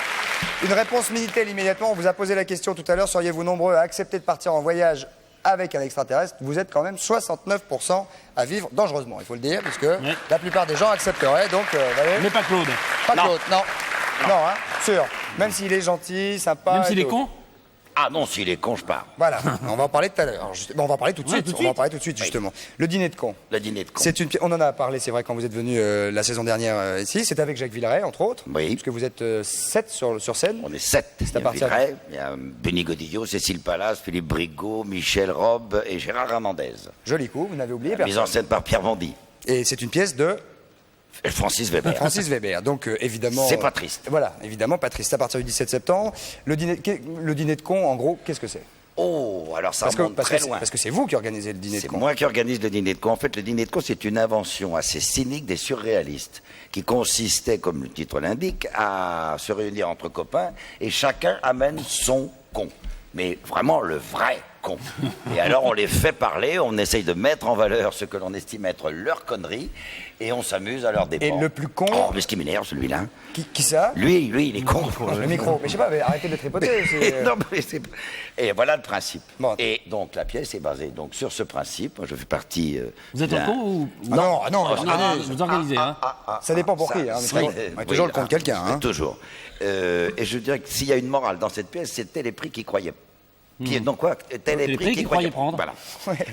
Une réponse Minitel immédiatement. On vous a posé la question tout à l'heure. Seriez-vous nombreux à accepter de partir en voyage avec un extraterrestre? Vous êtes quand même 69% à vivre dangereusement, il faut le dire, puisque la plupart des gens accepteraient. Donc, Mais pas Claude. pas Claude, non. Non, hein, sûr. Même s'il est gentil, sympa. Même s'il et est tout. con. Ah non, s'il est con, je pars. Voilà, on va en parler tout à l'heure. Alors, on va en parler tout de suite. On va en parler tout de suite, justement. Le dîner de con. Le dîner de con. C'est on en a parlé, c'est vrai, quand vous êtes venu la saison dernière ici. C'est avec Jacques Villeray, entre autres. Oui. Parce que vous êtes 7 sur scène. On est 7. C'est à partir de- Il y a Benny Godillot, Cécile Pallas, Philippe Brigaud, Michel Robe et Gérard Ramandez. Joli coup, vous n'avez oublié Mise en scène par Pierre Bondy. Et c'est une pièce de Francis Weber. Francis Weber. Donc, évidemment. C'est pas triste. Voilà, évidemment, pas triste. À partir du 17 septembre. Le dîner de con, en gros, qu'est-ce que c'est? Oh, alors ça remonte très loin. Parce que c'est vous qui organisez le dîner de C'est con. moi qui organise le dîner de con. En fait, le dîner de con, c'est une invention assez cynique des surréalistes, qui consistait, comme le titre l'indique, à se réunir entre copains et chacun amène son con. Mais vraiment le vrai con. Et alors on les fait parler, on essaye de mettre en valeur ce que l'on estime être leur connerie, et on s'amuse à leur dépens. Et le plus con. Oh, mais ce qui m'énerve, celui-là. Qui ça? Lui, il est con. Le micro. Mais je sais pas, mais arrêtez de tripoter. Non, mais et voilà le principe. Bon. Et donc la pièce est basée donc sur ce principe. Moi, je fais partie. Vous êtes un con ou Non, vous organisez, hein. ça dépend pour qui. Hein, mais Oui, on est toujours le compte quelqu'un. Hein. Toujours. Et je dirais que s'il y a une morale dans cette pièce, c'était les prix qui croyaient. Donc quoi, les prix qui croyaient prendre. Voilà.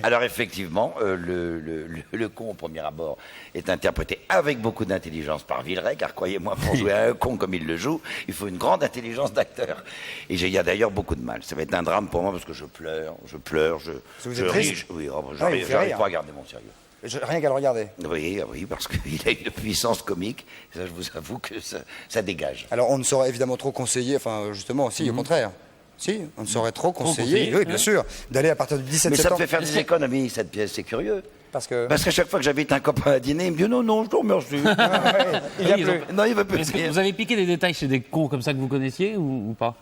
Alors effectivement, le con au premier abord est interprété avec beaucoup d'intelligence par Villeray, car croyez-moi, pour jouer à un con comme il le joue, il faut une grande intelligence d'acteur. Et il y a d'ailleurs beaucoup de mal. Ça va être un drame pour moi parce que je pleure, Vous êtes triste? Oui, il j'arrive fait rire. pas à garder mon sérieux. Rien qu'à le regarder. Oui, parce qu'il a une puissance comique. Ça, je vous avoue que ça dégage. Alors, on ne saurait évidemment trop conseiller, enfin, justement, si, au contraire. Si, on ne saurait trop conseiller, conseiller, oui, bien sûr, d'aller à partir du 17 Mais ça me septembre. fait faire des économies, cette pièce, c'est curieux. Parce que. Parce qu'à chaque fois que j'invite un copain à dîner, il me dit non, je te remercie. Il y a Ils plus. ont- Non, il veut plus Est-ce que dire. vous avez piqué des détails chez des cons comme ça que vous connaissiez ou pas?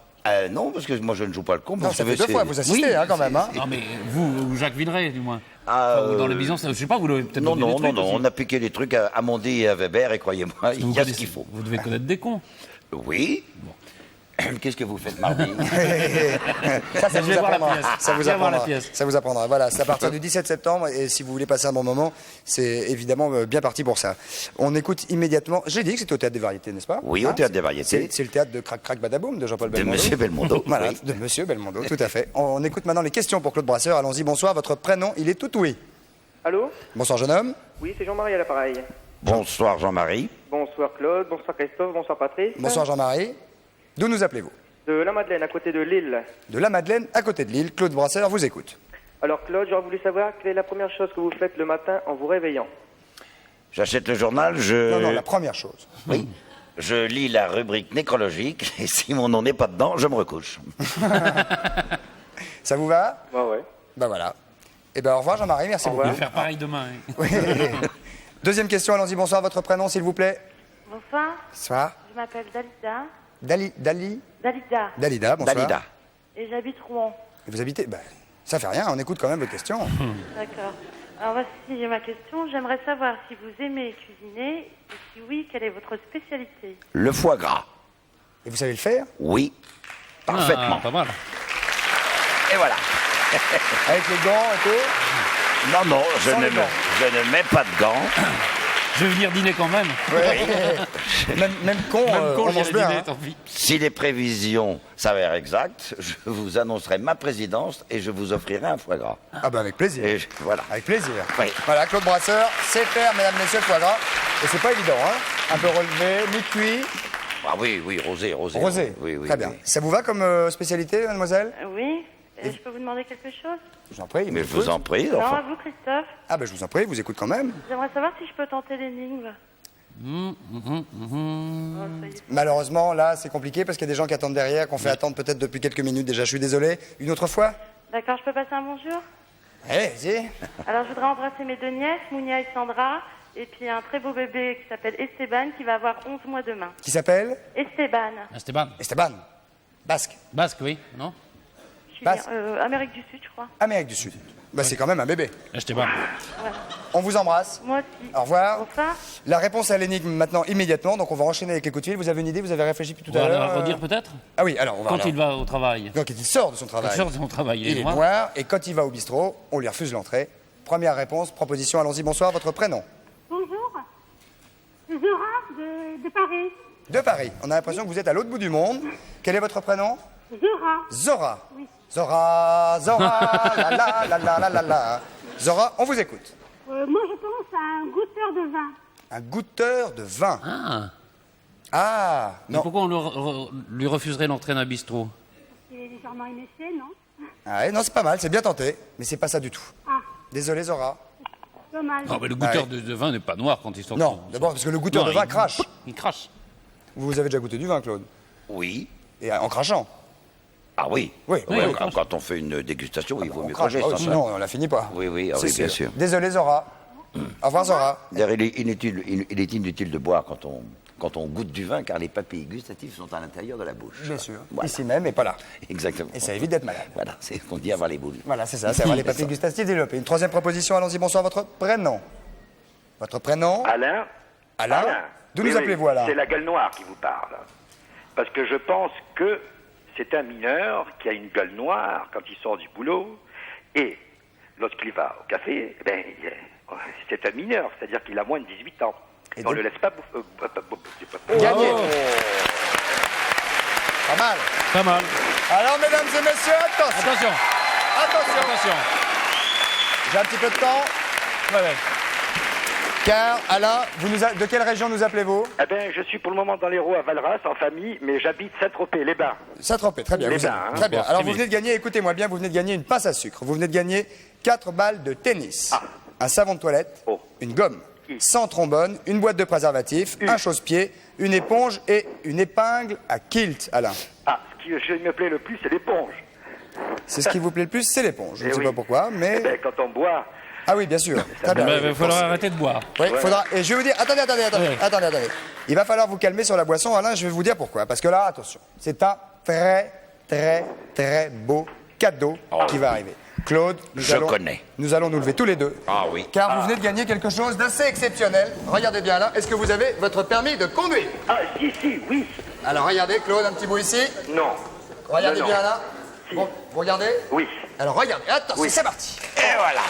Non, parce que moi je ne joue pas le con. Non, vous ça fait savez, 2 c'est- fois, vous assistez, hein, quand même. Hein. Non, mais vous, ou Jacques Villeray, du moins. Ah, Enfin, ou dans le Byzance, je sais pas, vous l'avez peut-être Non, donné des trucs aussi. on a piqué les trucs à Mondi et à Weber, et croyez-moi, il Vous y a ce connaissez- qu'il faut. Vous devez connaître des cons. Oui. Qu'est-ce que vous faites mardi? Ça Je vous vais voir la apprendra. pièce. Ça vous Je vais voir la apprendra. pièce. Ça vous apprendra. Voilà, c'est à partir du 17 septembre. Et si vous voulez passer un bon moment, c'est évidemment bien parti pour ça. On écoute immédiatement. J'ai dit que c'était au Théâtre des Variétés, n'est-ce pas? Oui, au Théâtre des Variétés. C'est le théâtre de Crac Crac Badaboum de Jean-Paul De Belmondo. Monsieur Belmondo. Voilà, Oui. de Monsieur Belmondo, tout à fait. On écoute maintenant les questions pour Claude Brasseur. Allons-y, bonsoir. Votre prénom, il est tout oui. Allô? Bonsoir, jeune homme. Oui, c'est Jean-Marie à l'appareil. Bonsoir Jean-Marie. Bonsoir Claude, bonsoir Christophe, bonsoir Patrice. Bonsoir, Jean-Marie. D'où nous appelez-vous? De la Madeleine, à côté de Lille. De la Madeleine, à côté de Lille. Claude Brasseur vous écoute. Alors Claude, j'aurais voulu savoir quelle est la première chose que vous faites le matin en vous réveillant. J'achète le journal, Non, la première chose. Oui. Je lis la rubrique nécrologique, et si mon nom n'est pas dedans, je me recouche. Ça vous va? Ouais. Ben voilà. Eh ben au revoir, Jean-Marie. Merci Au beaucoup. revoir. Je vais faire pareil demain. hein. Oui. Deuxième question, allons-y. Bonsoir, votre prénom, s'il vous plaît. Bonsoir, Bonsoir. je m'appelle Dalida. Dalida, Dalida. bonsoir. Dalida. Et j'habite Rouen. Et vous habitez Ben, ça fait rien, on écoute quand même vos questions. D'accord. Alors voici ma question. J'aimerais savoir si vous aimez cuisiner et si oui, quelle est votre spécialité? Le foie gras. Et vous savez le faire? Oui, parfaitement. Ah, pas mal. Et voilà. Avec les gants et tout? Non, non, je Sans ne, les gants. je ne mets pas de gants. Je vais venir dîner quand même. Même con, on mange bien. Hein. tant pis. Si les prévisions s'avèrent exactes, je vous annoncerai ma présidence et je vous offrirai un foie gras. Ah ben avec plaisir. Et voilà. Avec plaisir. Oui. Voilà, Claude Brasseur sait faire, mesdames, messieurs, le foie gras. Et c'est pas évident, hein. Un peu relevé, mi-cuit. Ah oui, oui, rosé. Rosé. Oui, oui, Très bien. oui. Ça vous va comme spécialité, mademoiselle? Oui. Je peux vous demander quelque chose? Je vous en prie. Mais je vous en prie, Non, à enfin. vous, Christophe. Ah ben je vous en prie, je vous écoute quand même. J'aimerais savoir si je peux tenter l'énigme. Malheureusement, là, c'est compliqué parce qu'il y a des gens qui attendent derrière, qu'on fait attendre peut-être depuis quelques minutes déjà. Je suis désolé. Une autre fois? D'accord, je peux passer un bonjour? Allez, vas-y. Alors, je voudrais embrasser mes deux nièces, Mounia et Sandra, et puis un très beau bébé qui s'appelle Esteban, qui va avoir 11 mois demain. Qui s'appelle? Esteban. Esteban. Esteban. Basque. Basque, oui, non? Je suis Basque. Amérique du Sud, je crois. Amérique du Sud. Bah, c'est quand même un bébé. Esteban. Voilà. On vous embrasse. Moi aussi. Au revoir. Bonsoir. La réponse à l'énigme maintenant, immédiatement. Donc, on va enchaîner avec les coups de fil. Vous avez une idée? Vous avez réfléchi depuis tout On à va l'heure? la redire peut-être? Ah oui, alors, on va. Quand alors. il va au travail. Donc, il sort de son travail. Il sort de son travail, Il est noir. Et quand il va au bistrot, on lui refuse l'entrée. Première réponse, proposition, allons-y. Bonsoir, votre prénom? Bonjour. Zora de Paris. De Paris. On a l'impression que vous êtes à l'autre bout du monde. Quel est votre prénom? Zora. Zora. Oui. Zora, Zora, la la la la la la la. Zora, on vous écoute. Moi, je pense à un goûteur de vin. Un goûteur de vin. Ah. Ah, Mais non. pourquoi on lui refuserait l'entrée d'un bistrot? C'est légèrement éméché, non? Ah, ouais, non, c'est pas mal, c'est bien tenté. Mais c'est pas ça du tout. Ah, Désolé, Zora. dommage. Non, mais le goûteur Ouais. de vin n'est pas noir quand il sort. Non, d'abord parce que le goûteur de vin crache. Il crache. Vous avez déjà goûté du vin, Claude? Oui. Et en crachant? Ah oui. Oui, Ouais, oui. quand on fait une dégustation, oui, il vaut On mieux crache, cracher. ah oui, sans sinon ça. on la finit pas. Oui, oui, ah C'est oui, bien sûr. Désolé, Zora. Au revoir, Zora. D'ailleurs, il est inutile de boire quand on goûte du vin, car les papilles gustatives sont à l'intérieur de la bouche. Bien sûr. Voilà. Ici même et pas là. Exactement. Et ça évite d'être malade. Voilà, c'est ce qu'on dit avoir les boules. Voilà, c'est ça, c'est avoir les papilles gustatives développées. Une troisième proposition, allons-y, bonsoir, votre prénom. Votre prénom? Alain. Alain. D'où nous appelez-vous, Alain? C'est la gueule noire qui vous parle. Parce que je pense que c'est un mineur qui a une gueule noire quand il sort du boulot. Et lorsqu'il va au café, eh ben, c'est un mineur, c'est-à-dire qu'il a moins de 18 ans. Et on ne le laisse pas Gagner. Pas mal. Pas mal. Alors, mesdames et messieurs, attention. Attention. Attention. Attention. J'ai un petit peu de temps. Ouais. Car, Alain, de quelle région nous appelez-vous? Eh ben, je suis pour le moment dans l'Hérault à Valras, en famille, mais j'habite Saint-Tropez, les Bains. Saint-Tropez, très bien. Les Vous Bains, hein. Très bien. Bon, Alors, très vous venez de gagner, écoutez-moi bien, vous venez de gagner une pince à sucre. Vous venez de gagner 4 balles de tennis. Un savon de toilette. Une gomme. 100 trombones, une boîte de préservatifs, un chausse-pied, une éponge et une épingle à kilt, Alain. Ah, ce qui me plaît le plus, c'est l'éponge. C'est ce qui vous plaît le plus, c'est l'éponge. Je ne Eh sais oui. pas pourquoi, mais... Eh ben, quand on boit... Ah oui, bien sûr. Très bien. Il faudra arrêter de boire. Oui, faudra. Et je vais vous dire, attendez. Ouais. Attendez. Il va falloir vous calmer sur la boisson, Alain. Je vais vous dire pourquoi. Parce que là, attention, c'est un très beau cadeau qui va arriver. Claude, nous allons nous lever tous les deux. Ah oui. Car vous venez de gagner quelque chose d'assez exceptionnel. Regardez bien là. Est-ce que vous avez votre permis de conduire? Ah, si, oui. Alors regardez, Claude, un petit bout ici. Non. Regardez Non, bien non. là. Bon, vous regardez? Oui. Alors regardez. Attention, Oui. c'est parti. Et voilà.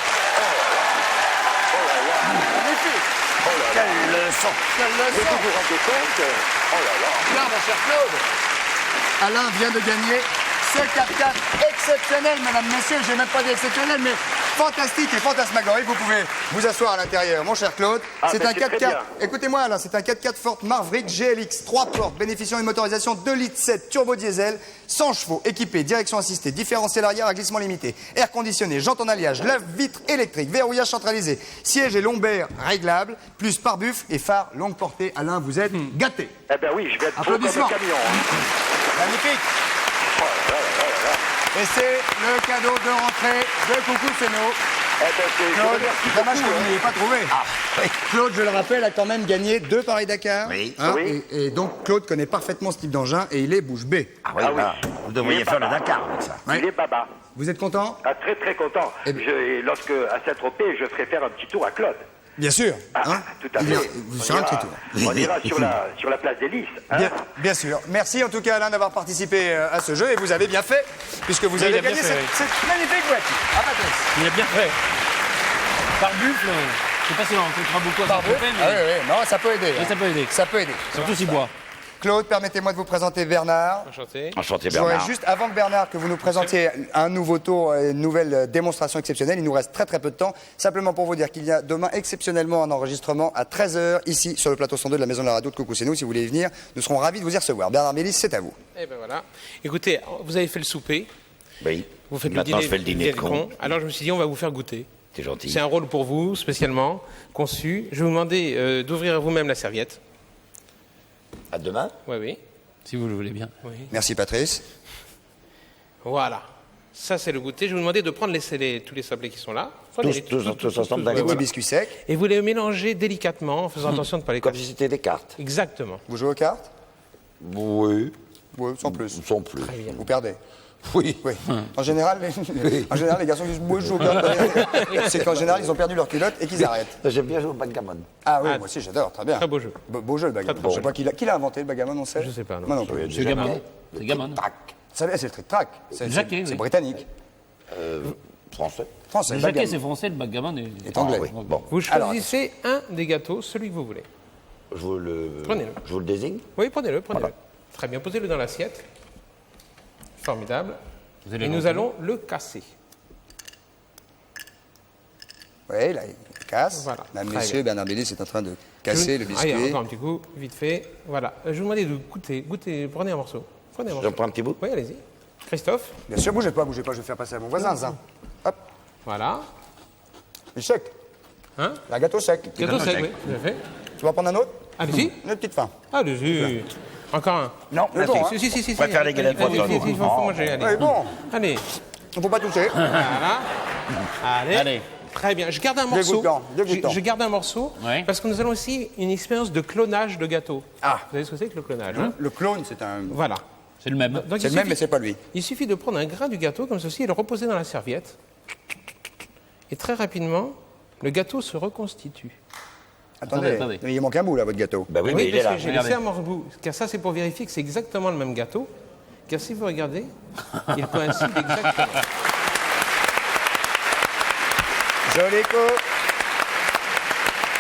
Magnifique. Quelle leçon. Quelle leçon. Vous vous rendez compte? Oh là là. Bien, mon cher Claude. Alain vient de gagner ce 4x4 exceptionnel, mesdames, messieurs. J'ai même pas dit exceptionnel, mais fantastique et fantasmagorique. Vous pouvez vous asseoir à l'intérieur, mon cher Claude. Ah, c'est ben, un c'est très 4x4. bien. Écoutez-moi, Alain, c'est un 4x4 Ford Maverick GLX, 3 portes, bénéficiant d'une motorisation 2,7 litres turbo diesel, 100 chevaux, équipé, direction assistée, différentiel arrière à glissement limité, air conditionné, jantes en alliage, lave-vitre électrique, verrouillage centralisé, siège et lombaire réglable, plus pare-buffle et phare longue portée. Alain, vous êtes gâté. Eh ben oui, je vais être beau comme Applaudissements. un camion. Hein. Magnifique. Et c'est le cadeau de rentrée de Coucou C'est nous. Eh ben, Claude, dommage que vous ne l'ayez pas trouvé. Claude, je le rappelle, a quand même gagné 2 Paris-Dakar. Oui. Hein, Oui. et donc, Claude connaît parfaitement ce type d'engin et il est bouche bée. Ah oui, là, vous devriez faire le Dakar avec ça. Ouais. Il est baba. Vous êtes content? Ah, très très content. Eh ben- Et lorsque, à Saint-Tropez, je ferai faire un petit tour à Claude. Bien sûr. Hein Tout à fait. Vous serez un très tôt. On ira sur la place des Lys. Hein. Bien sûr. Merci en tout cas Alain d'avoir participé à ce jeu et vous avez bien fait puisque vous avez gagné cette magnifique voiture. À Patrice. Il a bien fait. Par buffle, je sais pas si on rencontrera beaucoup à Par Saint-Tropez, buffle. Ah oui, non, ça peut aider. mais ça peut aider. Ça peut aider. Surtout s'il boit. Claude, permettez-moi de vous présenter Bernard. Enchanté. Enchanté, Je voudrais Bernard. juste, avant que Bernard, que vous nous présentiez un nouveau tour, une nouvelle démonstration exceptionnelle, il nous reste très très peu de temps, simplement pour vous dire qu'il y a demain exceptionnellement un enregistrement à 13h ici sur le plateau 102 de la Maison de la Radio de Coucou C'est Nous. Si vous voulez y venir, nous serons ravis de vous y recevoir. Bernard Mélis, c'est à vous. Et ben voilà. Écoutez, vous avez fait le souper. Oui. Vous faites Maintenant, je fais le dîner de con. Alors je me suis dit, on va vous faire goûter. C'est gentil. C'est un rôle pour vous, spécialement conçu. Je vais vous demander d'ouvrir vous-même la serviette. À demain. Oui, oui. Si vous le voulez bien. Oui. Merci Patrice. Voilà. Ça, c'est le goûter. Je vais vous demander de prendre tous les sablés qui sont là. Prenez-les Tous ensemble dans Les les petits biscuits secs. Et vous les mélangez délicatement en faisant attention de ne pas les Comme casser. si c'était des cartes. Exactement. Vous jouez aux cartes? Oui. Oui, sans plus. Sans plus. Vous perdez. Oui. Oui. En général, les garçons qui disent moi je joue aux cartes, c'est qu'en général ils ont perdu leur culotte et qu'ils arrêtent. J'aime bien jouer au backgammon. Ah oui, moi aussi j'adore, très bien. Très beau jeu. Beau jeu le backgammon. Très Je sais pas qui l'a inventé le backgammon, on sait. Je sais pas, non. Moi non plus. C'est gamin. C'est gamin. C'est le trick-track. C'est Jacquet, oui. britannique. Français. Français. Le jaquet, backgammon. c'est français, le backgammon est anglais. Ah, oui. Bon. Vous choisissez un des gâteaux, celui que vous voulez. Je vous le... Prenez-le. Je vous le désigne. Oui, prenez-le. Très bien, posez-le dans l'assiette. Formidable. Vous allez Et nous l'enlever. allons le casser. Oui, là, il casse. Voilà. Là, Très monsieur bien. Bernard Mélis est en train de casser le Ah, il y a biscuit. encore un petit coup, vite fait. Voilà. Je vous demandais de goûter. Prenez un morceau. J'en prends un petit bout. Oui, allez-y. Christophe. Bien sûr, bougez pas, je vais faire passer à mon voisin, ça. Hop, Voilà. il est sec. Hein? Un gâteau sec. Gâteau sec, oui. Tout à fait. Tu vas prendre un autre? Allez-y. Une petite fin. Allez-y. Encore un. Non, C'est bon, hein. Si. On va faire les galettes Allez, bretonnes. il faut manger. Allez. Ouais, bon, Allez. on peut pas toucher. Voilà. Allez. Allez. Très bien. Je garde un morceau. Dégoûtant, dégoûtant. Je garde un morceau Ouais. parce que nous allons aussi une expérience de clonage de gâteaux. Ah. Vous savez ce que c'est que le clonage, hein? Le clone, c'est un. Voilà. C'est le même. Donc, C'est il le même, suffit- mais c'est pas lui. Il suffit de prendre un grain du gâteau comme ceci et le reposer dans la serviette. Et très rapidement, le gâteau se reconstitue. Attendez, il manque un bout là, votre gâteau. Ben oui, mais il est parce là. que j'ai laissé un morceau. Car ça, c'est pour vérifier que c'est exactement le même gâteau. Car si vous regardez, il coïncide exactement. Joli coup.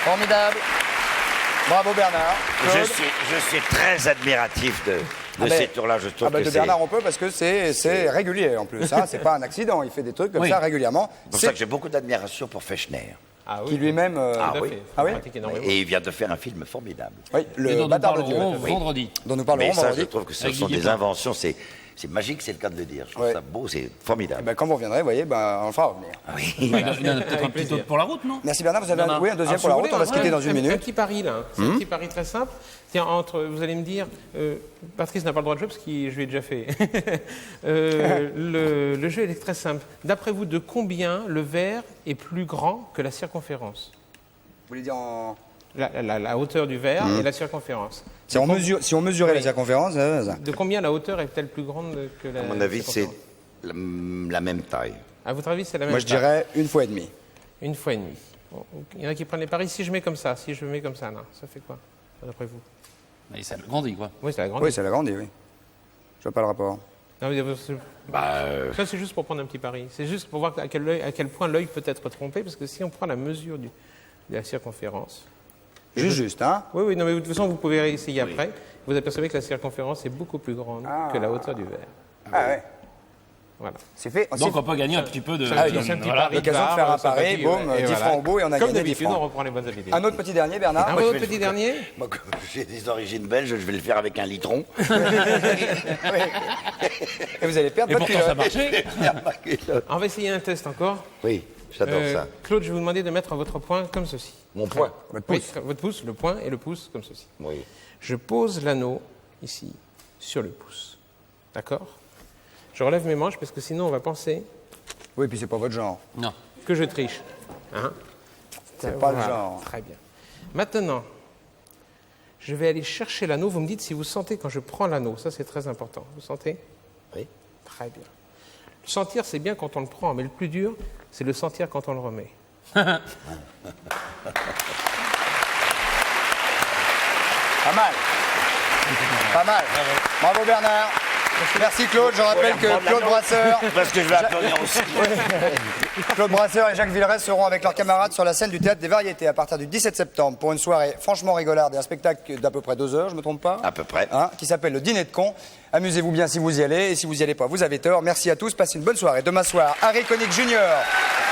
Formidable. Bravo Bernard. Claude. Je suis très admiratif de ben, ces tours-là. Je trouve que de c'est Bernard on peut parce que c'est régulier en plus. Hein. C'est pas un accident, il fait des trucs comme Oui. ça régulièrement. c'est pour ça que j'ai beaucoup d'admiration pour Fechner. Ah Qui lui-même. Ah Tout à oui. fait. Ah oui Pratique énormément. Et il vient de faire un film formidable. Oui, Et le dont nous bâtard de Dieu. parlerons Oui. vendredi. Dont nous Mais parlerons ça, je vendredi. trouve que ce Avec sont des Guillepin. inventions. C'est magique, c'est le cas de le dire. Je trouve Ouais. ça beau, c'est Eh formidable. ben, quand vous reviendrez, vous voyez, ben, on le fera revenir. Ah oui. Il en a peut-être un petit autre pour la route, non? Merci Bernard, vous avez Bernard. oui, un deuxième Alors, pour la si vous route, voulez, on va se quitter dans une Un minute. petit pari là, c'est un petit pari très simple. Tiens, vous allez me dire, Patrice n'a pas le droit de jouer parce que je l'ai déjà fait. Le jeu est très simple. D'après vous, de combien le verre est plus grand que la circonférence? Vous voulez dire en. La hauteur du verre et la circonférence. Si on mesurait la circonférence, ça. De combien la hauteur est-elle plus grande que la À mon avis, c'est circonférence? la même taille. À votre avis, c'est la même Moi, je taille. dirais une fois et demie. Une fois et demie. Bon, il y en a qui prennent les paris. Si je mets comme ça, là, ça fait quoi, d'après vous? Mais ça grandit, quoi. Oui, c'est la grande. Oui, c'est la grande, oui. Je vois pas le rapport. Non, mais Bah, ça, c'est juste pour prendre un petit pari. C'est juste pour voir à quel point l'œil peut être trompé, parce que si on prend la mesure de la circonférence. Juste, hein? Oui, non, mais de toute façon, vous pouvez essayer après. Vous apercevez que la circonférence est beaucoup plus grande que la hauteur du verre. Ah ouais. Voilà. C'est fait. Donc on peut gagner un petit peu de... C'est un petit voilà. pari L'occasion de faire un sympathique, pari, boum, et 10 francs au bout et on a Comme gagné 10 d'habitude, francs. on reprend les bonnes habitudes. Un autre petit dernier, Bernard. Un moi, je autre vais petit le- dernier. Moi, comme j'ai des origines belges, je vais le faire avec un litron. Et vous allez perdre Et votre pourtant, ça culotte. marchait. On va essayer un test encore. Oui, j'adore ça. Claude, je vais vous demander de mettre votre poing comme ceci. Mon poing. Votre Oui, pouce. votre pouce, le poing et le pouce comme ceci. Oui. Je pose l'anneau ici sur le pouce. D'accord? Je relève mes manches parce que sinon on va penser Oui, puis c'est pas votre genre. Non. que je triche. Hein? C'est pas le Voilà, genre. Très bien. Maintenant, je vais aller chercher l'anneau. Vous me dites si vous sentez quand je prends l'anneau. Ça, c'est très important. Vous sentez? Oui. Très bien. Le sentir, c'est bien quand on le prend, mais le plus dur, c'est le sentir quand on le remet. Pas mal. Pas mal. Bravo Bernard. Merci Claude. Je rappelle que Claude Brasseur. Parce que je vais applaudir aussi. Claude Brasseur et Jacques Villeray seront avec leurs camarades sur la scène du Théâtre des Variétés à partir du 17 septembre pour une soirée franchement rigolarde et un spectacle d'à peu près 2 heures, je me trompe pas? À peu près. Hein, qui s'appelle Le Dîner de Cons. Amusez-vous bien si vous y allez, et si vous y allez pas, vous avez tort. Merci à tous, passez une bonne soirée. Demain soir, Harry Connick Jr.,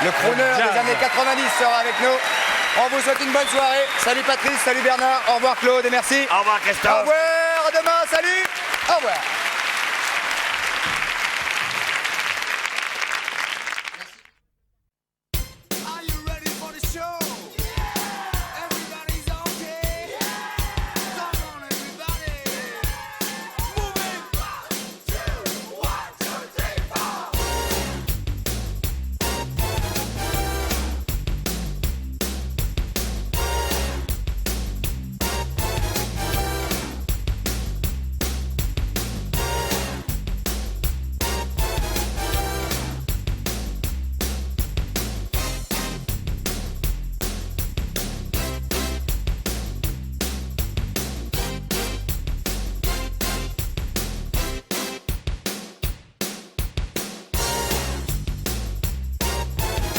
le crooner des années 90 sera avec nous. On vous souhaite une bonne soirée. Salut Patrice, salut Bernard, au revoir Claude et merci. Au revoir Christophe. Au revoir, à demain, salut. Au revoir.